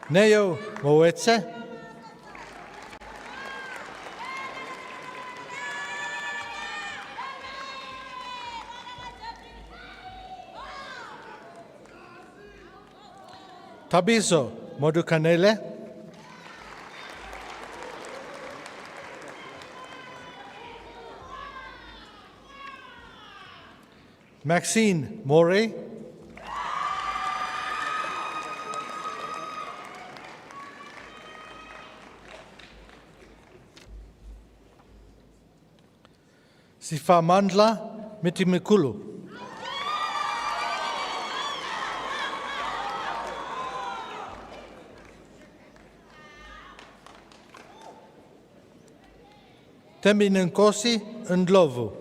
Neo Moetse. Tabiso Modukanele. Maxine Morey. Sifamandla Mitimikulu. Tembinenkosi Ndlovu.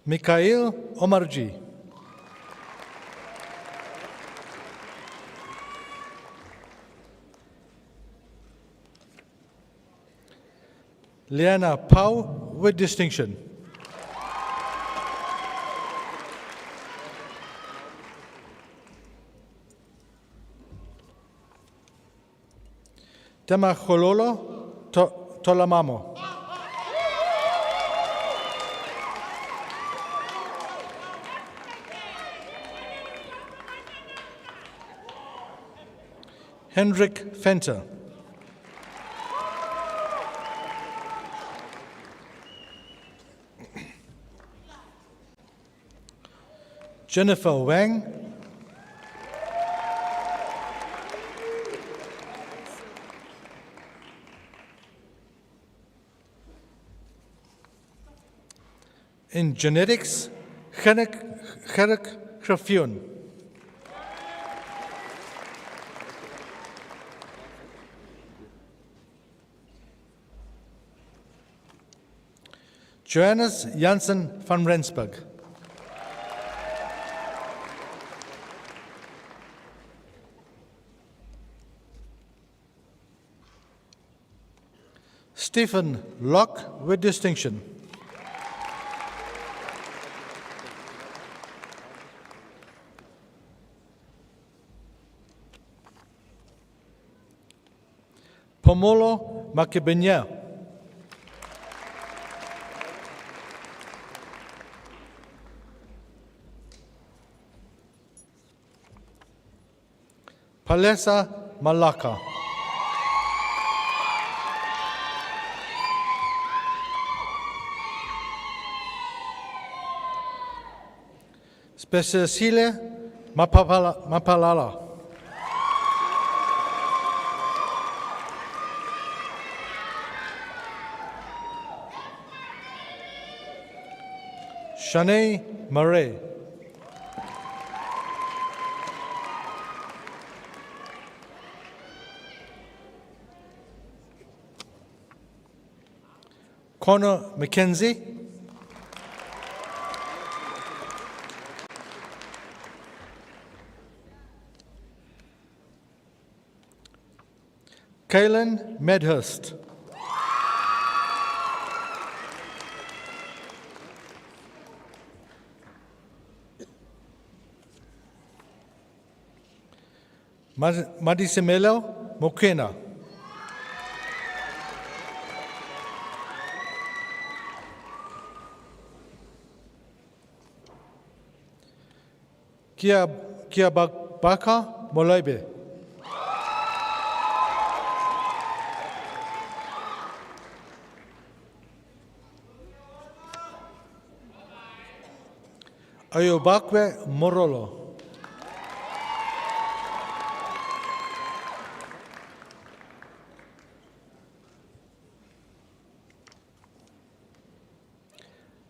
Mikhail Omarji. Liana Pau with distinction. Temachololo Tolamamo. Hendrik Venter. Jennifer Wang. In genetics, Gerrit Graffion. Johannes Jansen van Rensburg. Stephen Locke with distinction. Pomolo Makibenya. Palesa Malaka. Speciesile Mapalala. Shanae Murray. Connor McKenzie. Kaylin Medhurst. Madisemelo Mokena. Kia Baka Molaibe. Ayobakwe Morolo.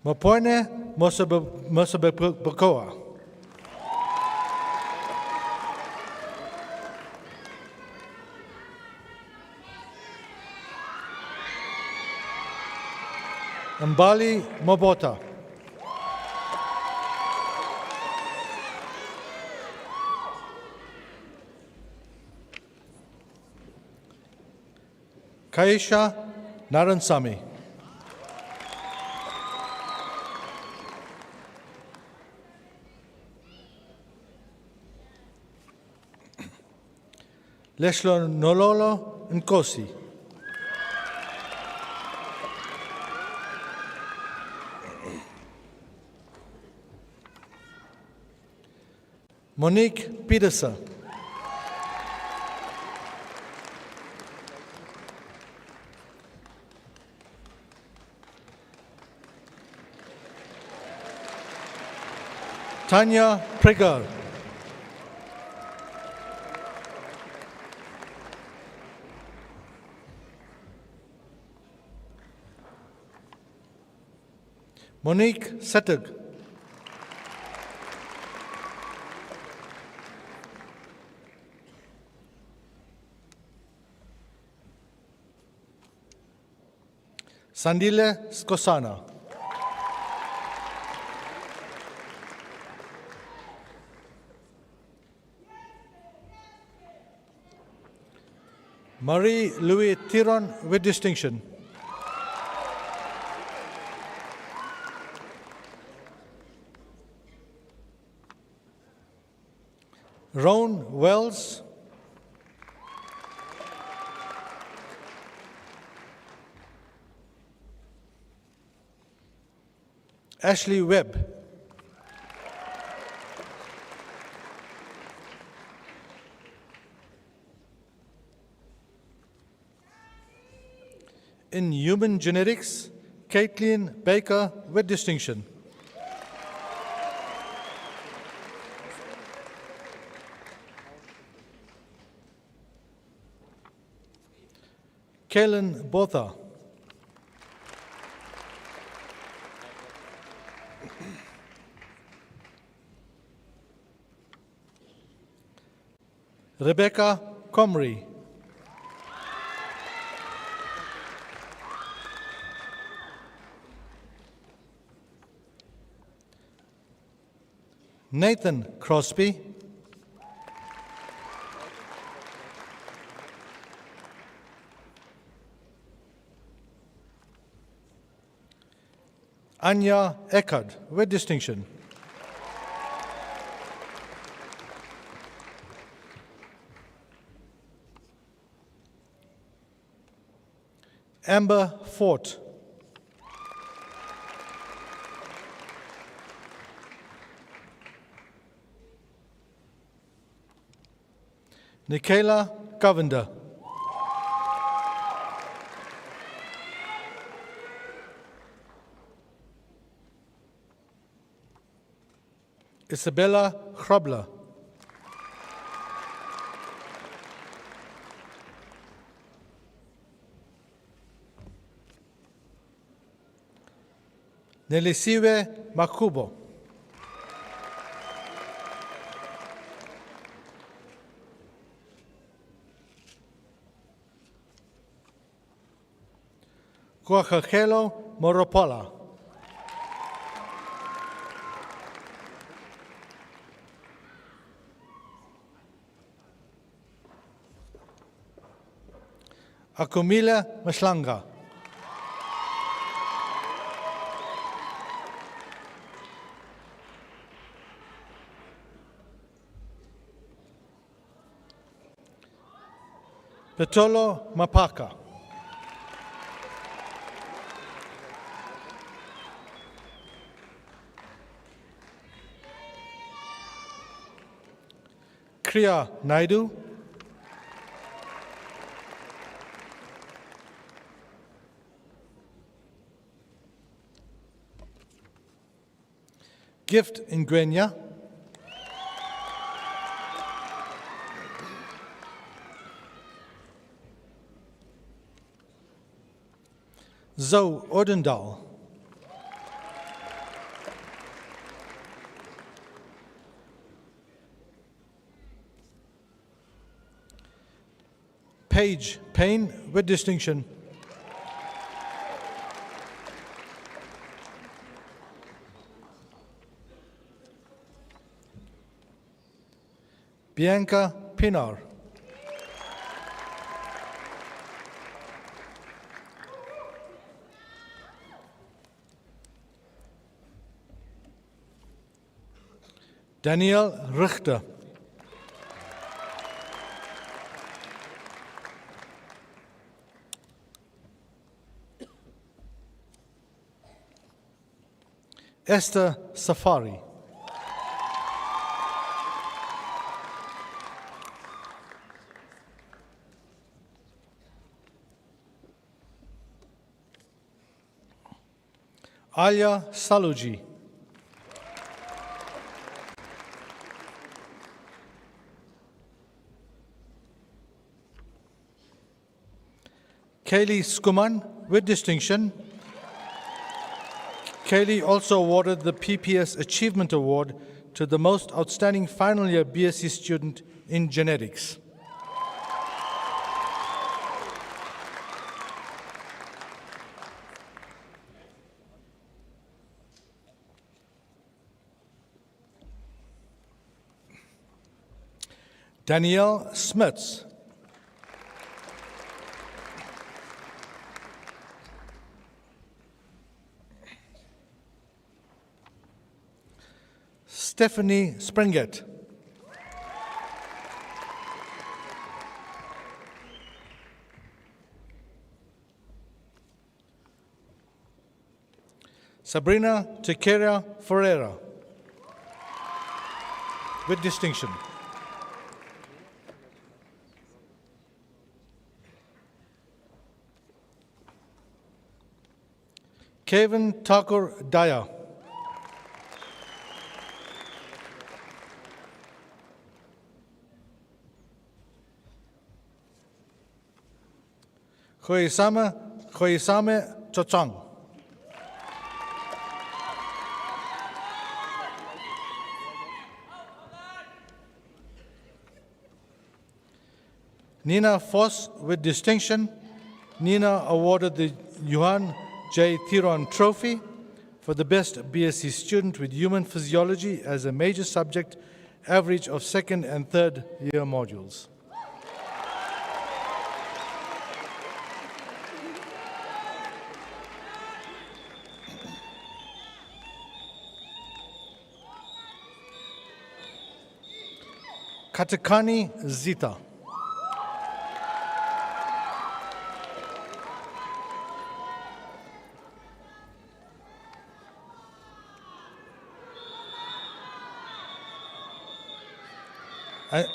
Mapoine Mosabekoa. Mbali Mobota. Kaisha Naransamy. Leslo Nololo Nkosi. Monique Peterson. Tanya Pregal. Monique Settig. Sandile Skosana. Marie-Louise Thiron with distinction. Roan Wells. Ashley Webb. In human genetics, Caitlin Baker with distinction. Kaylin Botha. Rebecca Comrie. Nathan Crosby. Anya Eckard with distinction. Amber Fort. Nicaela Govender. Isabella Hrobler. Nelisiwe Makubo. Kuakakelo Moropola. Akumila Maslanga. Petolo Mapaka. Kriya Naidu. Gift Ngwenya. Zoe Ordendal. Paige Payne with distinction. Bianca Pinar. Daniel Richter. Esther Safari. Alia Saluji. Kaylee Skuman with distinction. Kaylee also awarded the PPS Achievement Award to the most outstanding final year BSc student in genetics. Danielle Smits. Stephanie Springett. Sabrina Tequeira Ferreira, with distinction. Kevin Thakur Daya. Khoisame Chochang. Nina Foss with distinction. Nina awarded the Johan J. Thiron Trophy for the best BSc student with human physiology as a major subject, average of second and third year modules. Katakani Zita.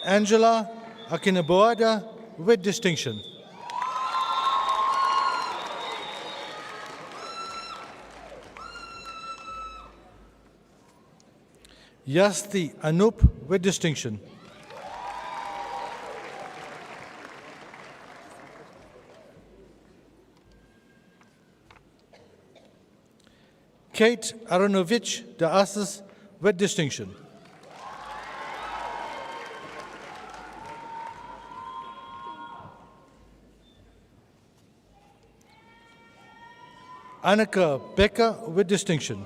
Angela Akinaboada with distinction. Yasti Anup with distinction. Kate Aronovich de Assis with distinction. Annika Becker with distinction.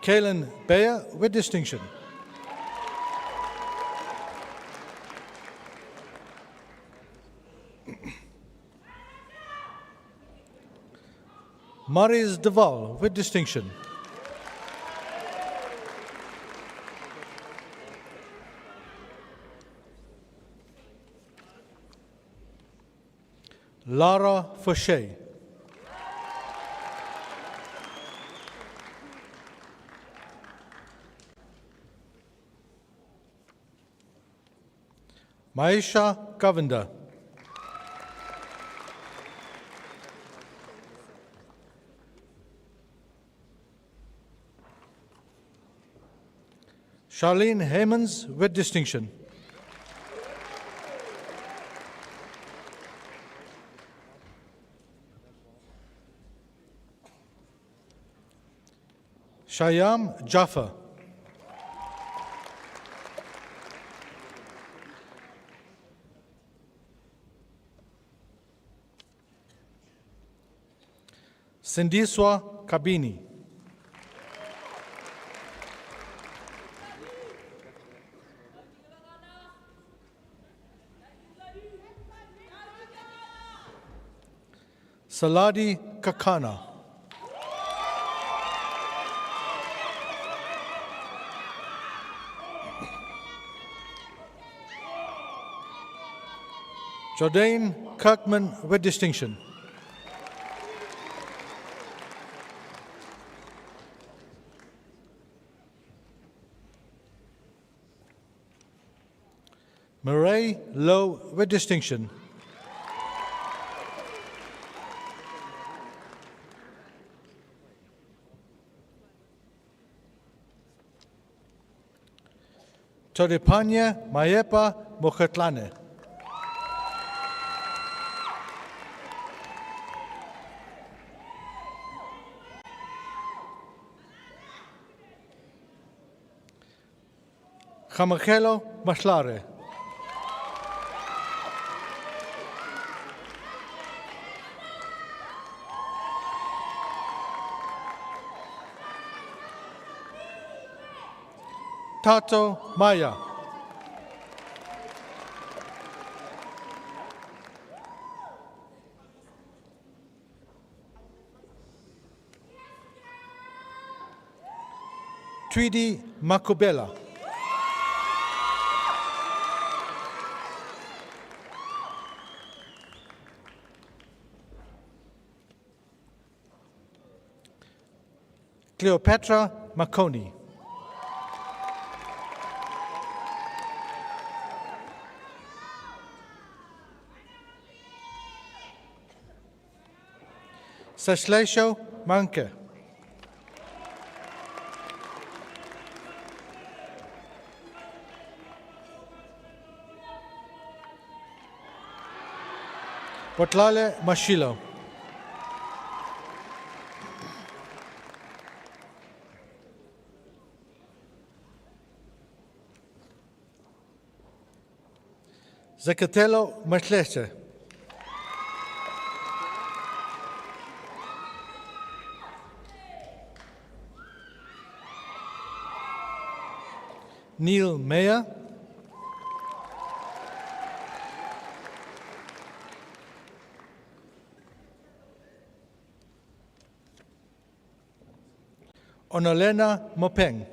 Kaylin Bayer with distinction. Maurice Deval with distinction. Lara Fauché. Maisha Govender. Charlene Heymans with distinction. Shyam Jaffer. Sindiswa Kabini. Saladi Kakana. Jordan Kirkman with distinction. Murray Lowe with distinction. Todepanya Mayepa Moketlane. Jamachelo Maslare. Tato Maya. Tweedy Makubela. Cleopatra Makoni. Sashlesho Manke. Potlale Mashilo. Zakatelo Matleche. Neil Meyer. Onolena Mopeng.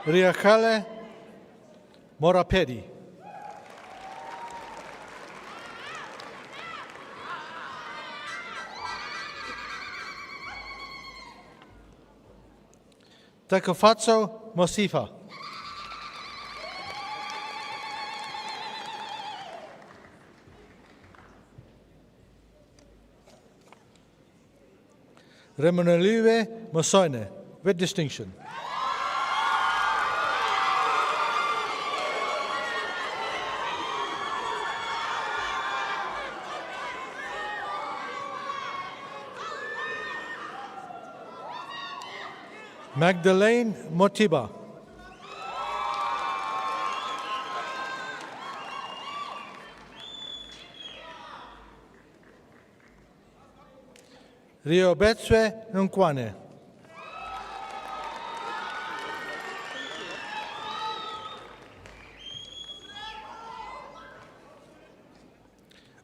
Riakale Morapedi. Takofatso Mosifa. Remonelive Mosoine, with distinction. Magdalene Motiba. Riobetswe Nkwane.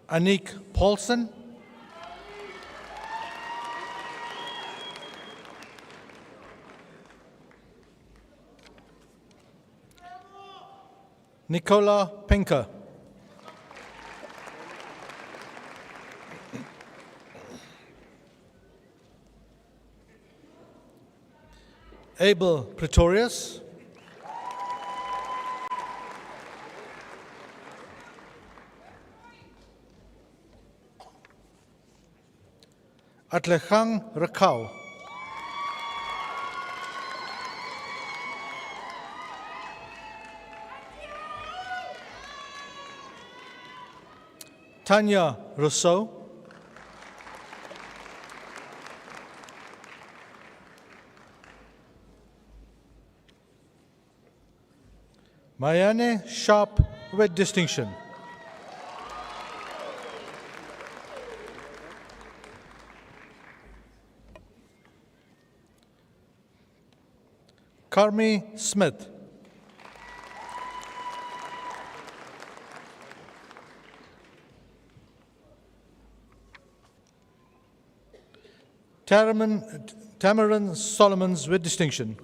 Anik Paulsen. Nicola Pinker. Abel Pretorius. Atlechang Rakau. Tanya Rousseau. Mayane Sharp with distinction. Carmi Smith. Tamarin Solomons with distinction.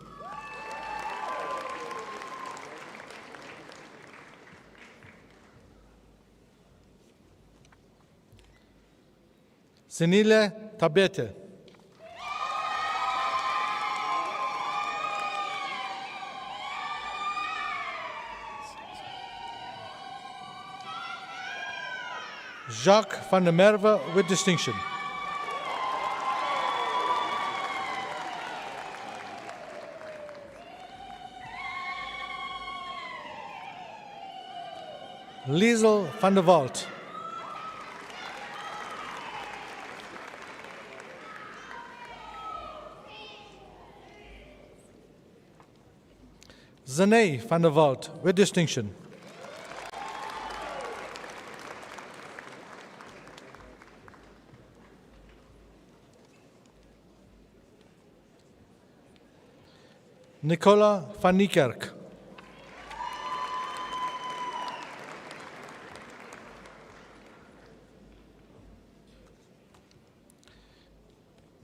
Senile Tabete. Jacques van der Merwe with distinction. Liesel van der Walt. Zane van der Walt with distinction. Nicola van Niekerk.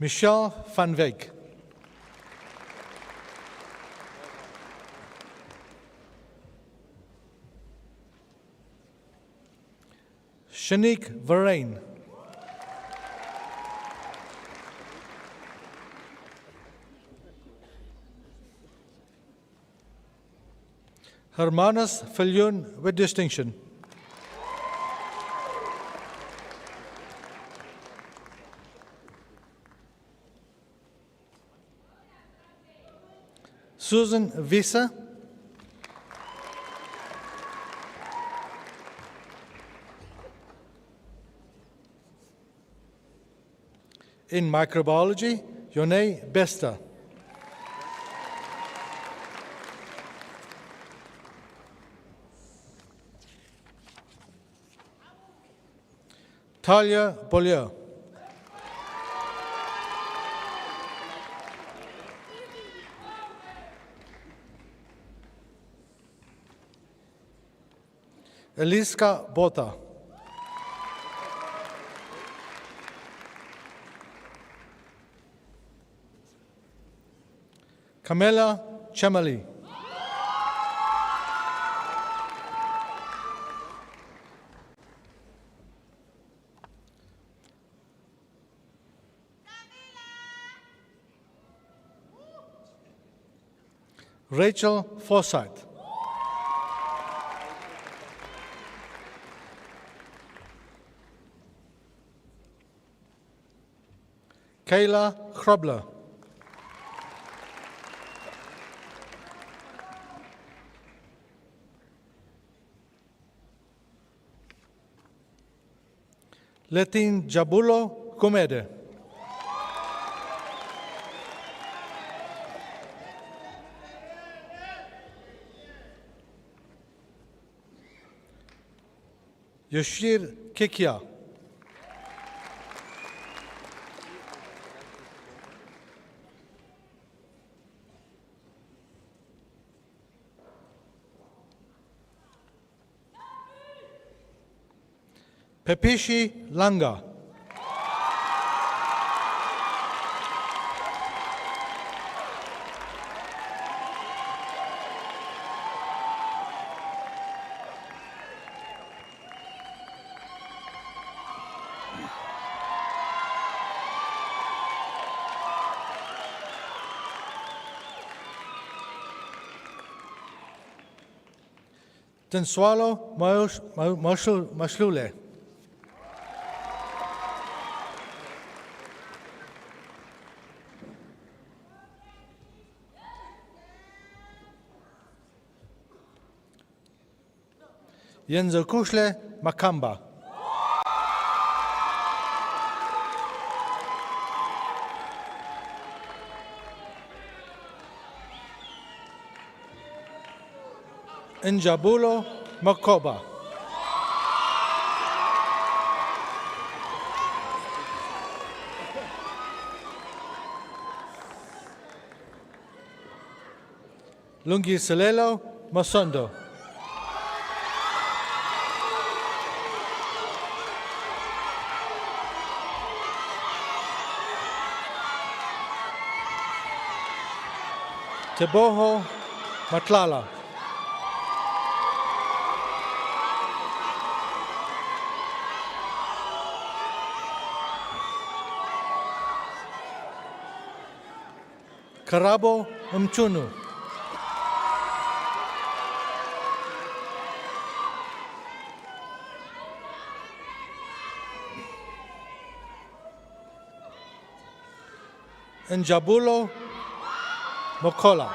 Michelle van Wyk. Shanique Varain. Hermanus Viljoen with distinction. Susan Visa. In microbiology, Yone Besta. Talia Bollier. Eliska Bota. Camilla Chamali. Rachel Forsyth. Kayla Krobler. Letin Jabulo Comede. Yoshir Kekia. Pepishi Langa. Tenswalo Mashlule. Yenzo Kushle Makamba. Njabulo Makoba. Lungi Selelo Masondo. Teboho Matlala. Karabo Mchunu. Njabulo Mokola.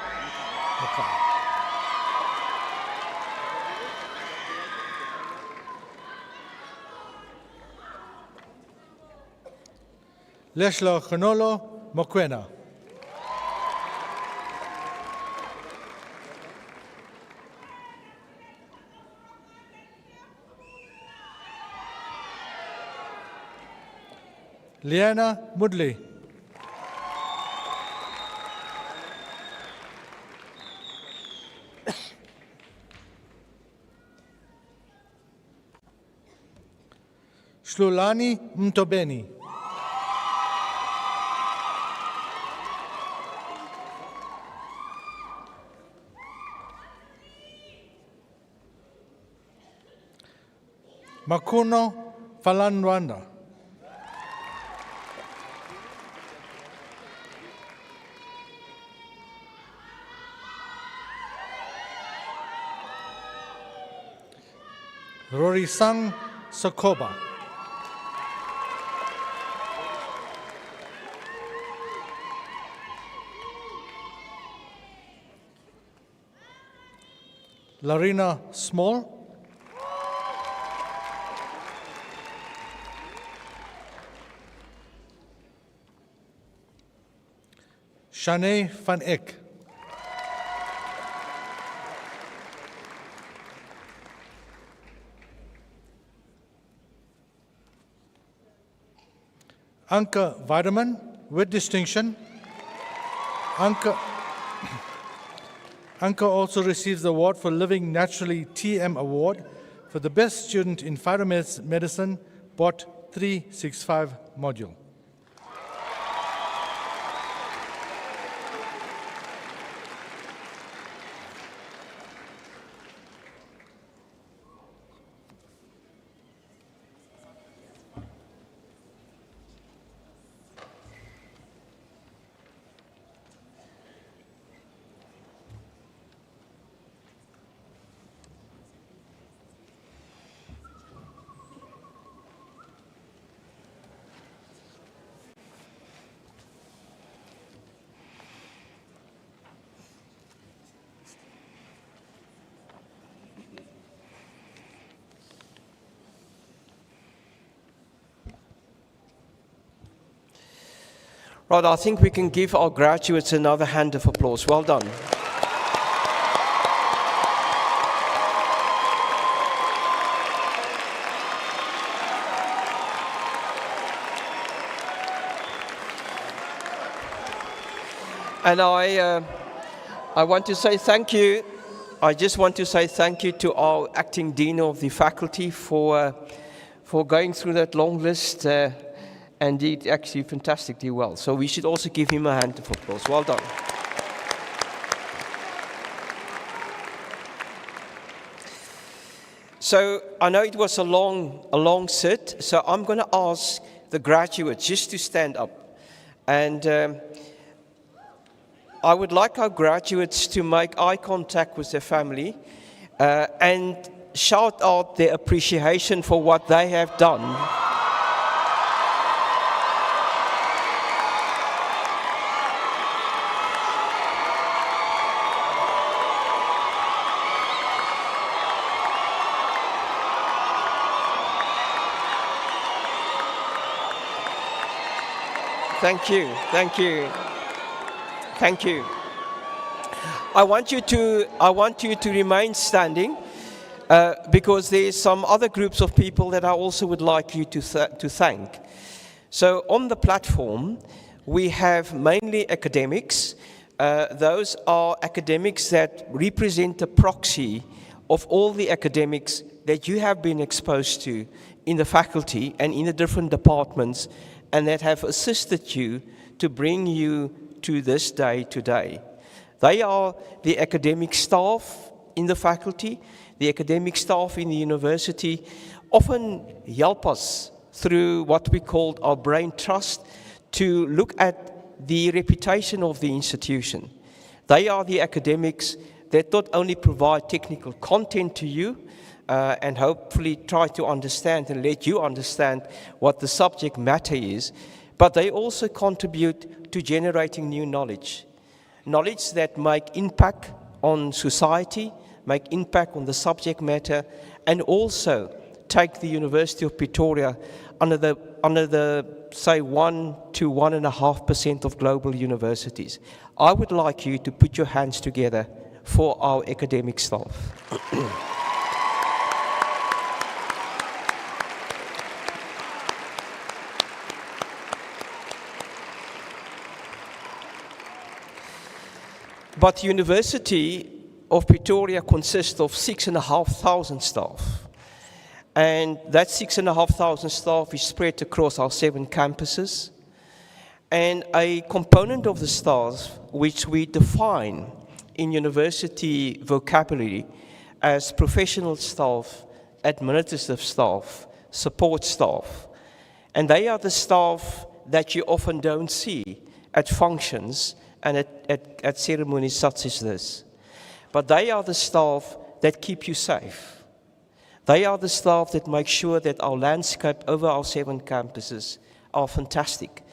Leshlo Khanolo Mokwena. Liana Mudley. Slulani Mtobeni. Makuno Falanwanda. Rorisang Sokoba. Larina Small. Shanae van Eck. Anke Weideman with distinction. Anke also receives the award for Living Naturally TM Award for the Best Student in Phytomedicine, Bot 365 module.
Right, I think we can give our graduates another hand of applause. Well done. And I want to say thank you. I just want to say thank you to our acting dean of the faculty for going through that long list. And did actually fantastically well. So we should also give him a hand of applause. Well done. So I know it was a long sit, so I'm going to ask the graduates just to stand up. And I would like our graduates to make eye contact with their family and shout out their appreciation for what they have done. Thank you, thank you, thank you. I want you to remain standing because there's some other groups of people that I also would like you to thank. So on the platform, we have mainly academics. Those are academics that represent a proxy of all the academics that you have been exposed to in the faculty and in the different departments, and that have assisted you to bring you to this day today. They are the academic staff in the faculty, the academic staff in the university, often help us through what we call our brain trust to look at the reputation of the institution. They are the academics that not only provide technical content to you, and hopefully try to understand and let you understand what the subject matter is, but they also contribute to generating new knowledge. Knowledge that make impact on society, make impact on the subject matter, and also take the University of Pretoria under the say 1 to 1.5% of global universities. I would like you to put your hands together for our academic staff. But the University of Pretoria consists of 6,500 staff. And that 6,500 staff is spread across our 7 campuses. And a component of the staff, which we define in university vocabulary as professional staff, administrative staff, support staff. And they are the staff that you often don't see at functions and at ceremonies such as this. But they are the staff that keep you safe. They are the staff that make sure that our landscape over our 7 campuses are fantastic,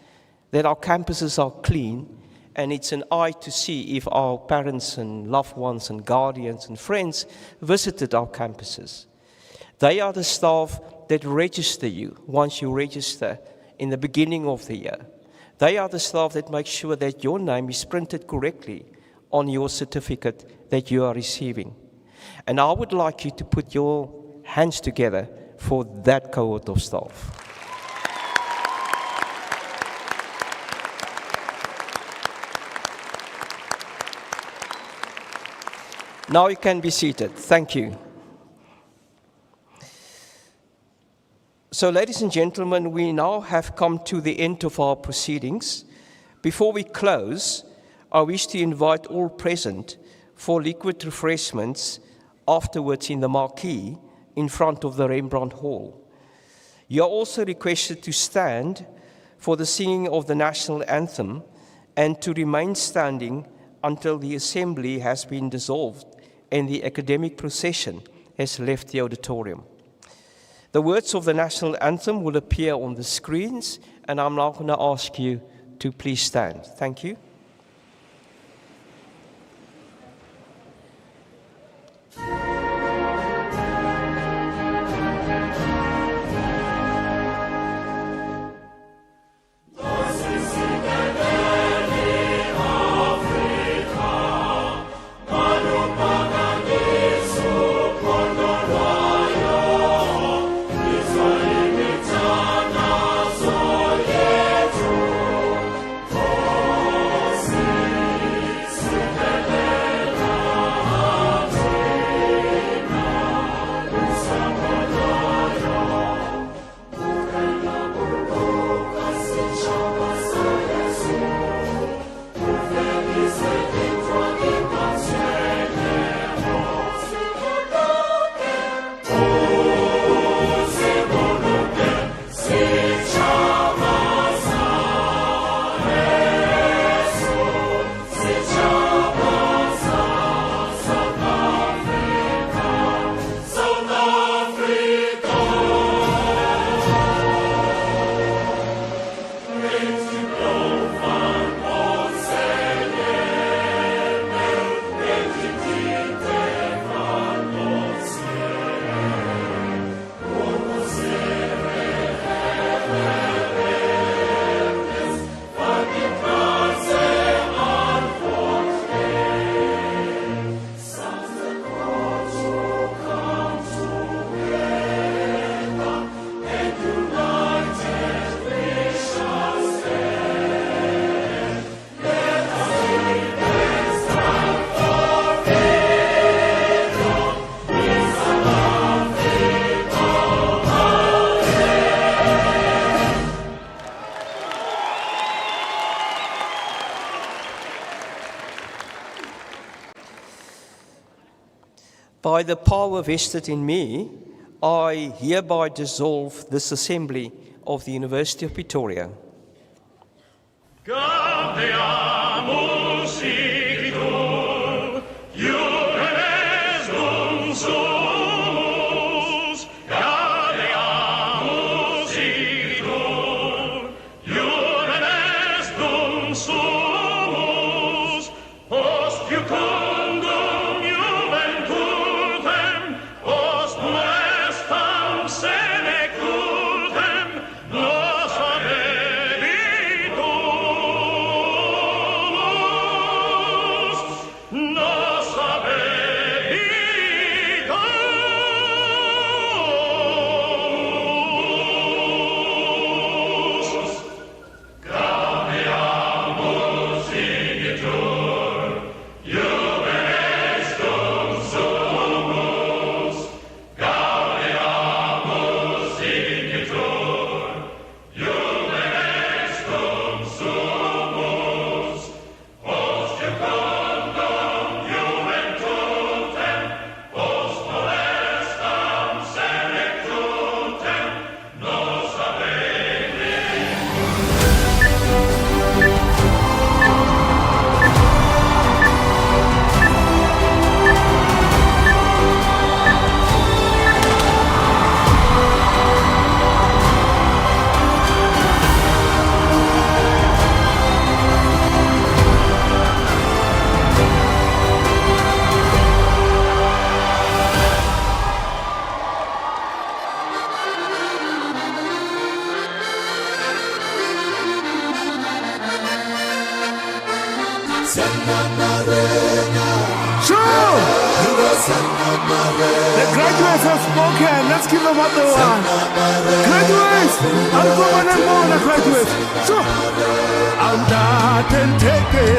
that our campuses are clean, and it's an eye to see if our parents and loved ones and guardians and friends visited our campuses. They are the staff that register you once you register in the beginning of the year. They are the staff that make sure that your name is printed correctly on your certificate that you are receiving. And I would like you to put your hands together for that cohort of staff. Now you can be seated. Thank you. So, ladies and gentlemen, we now have come to the end of our proceedings. Before we close, I wish to invite all present for liquid refreshments afterwards in the marquee in front of the Rembrandt Hall. You are also requested to stand for the singing of the national anthem and to remain standing until the assembly has been dissolved and the academic procession has left the auditorium. The words of the national anthem will appear on the screens, and I'm now going to ask you to please stand. Thank you. By the power vested in me, I hereby dissolve this assembly of the University of Pretoria.
Nos Sure! The graduates have spoken. Let's give them what they want. Graduates! I'll go on and more, the graduates. Sure! I'm not in take it.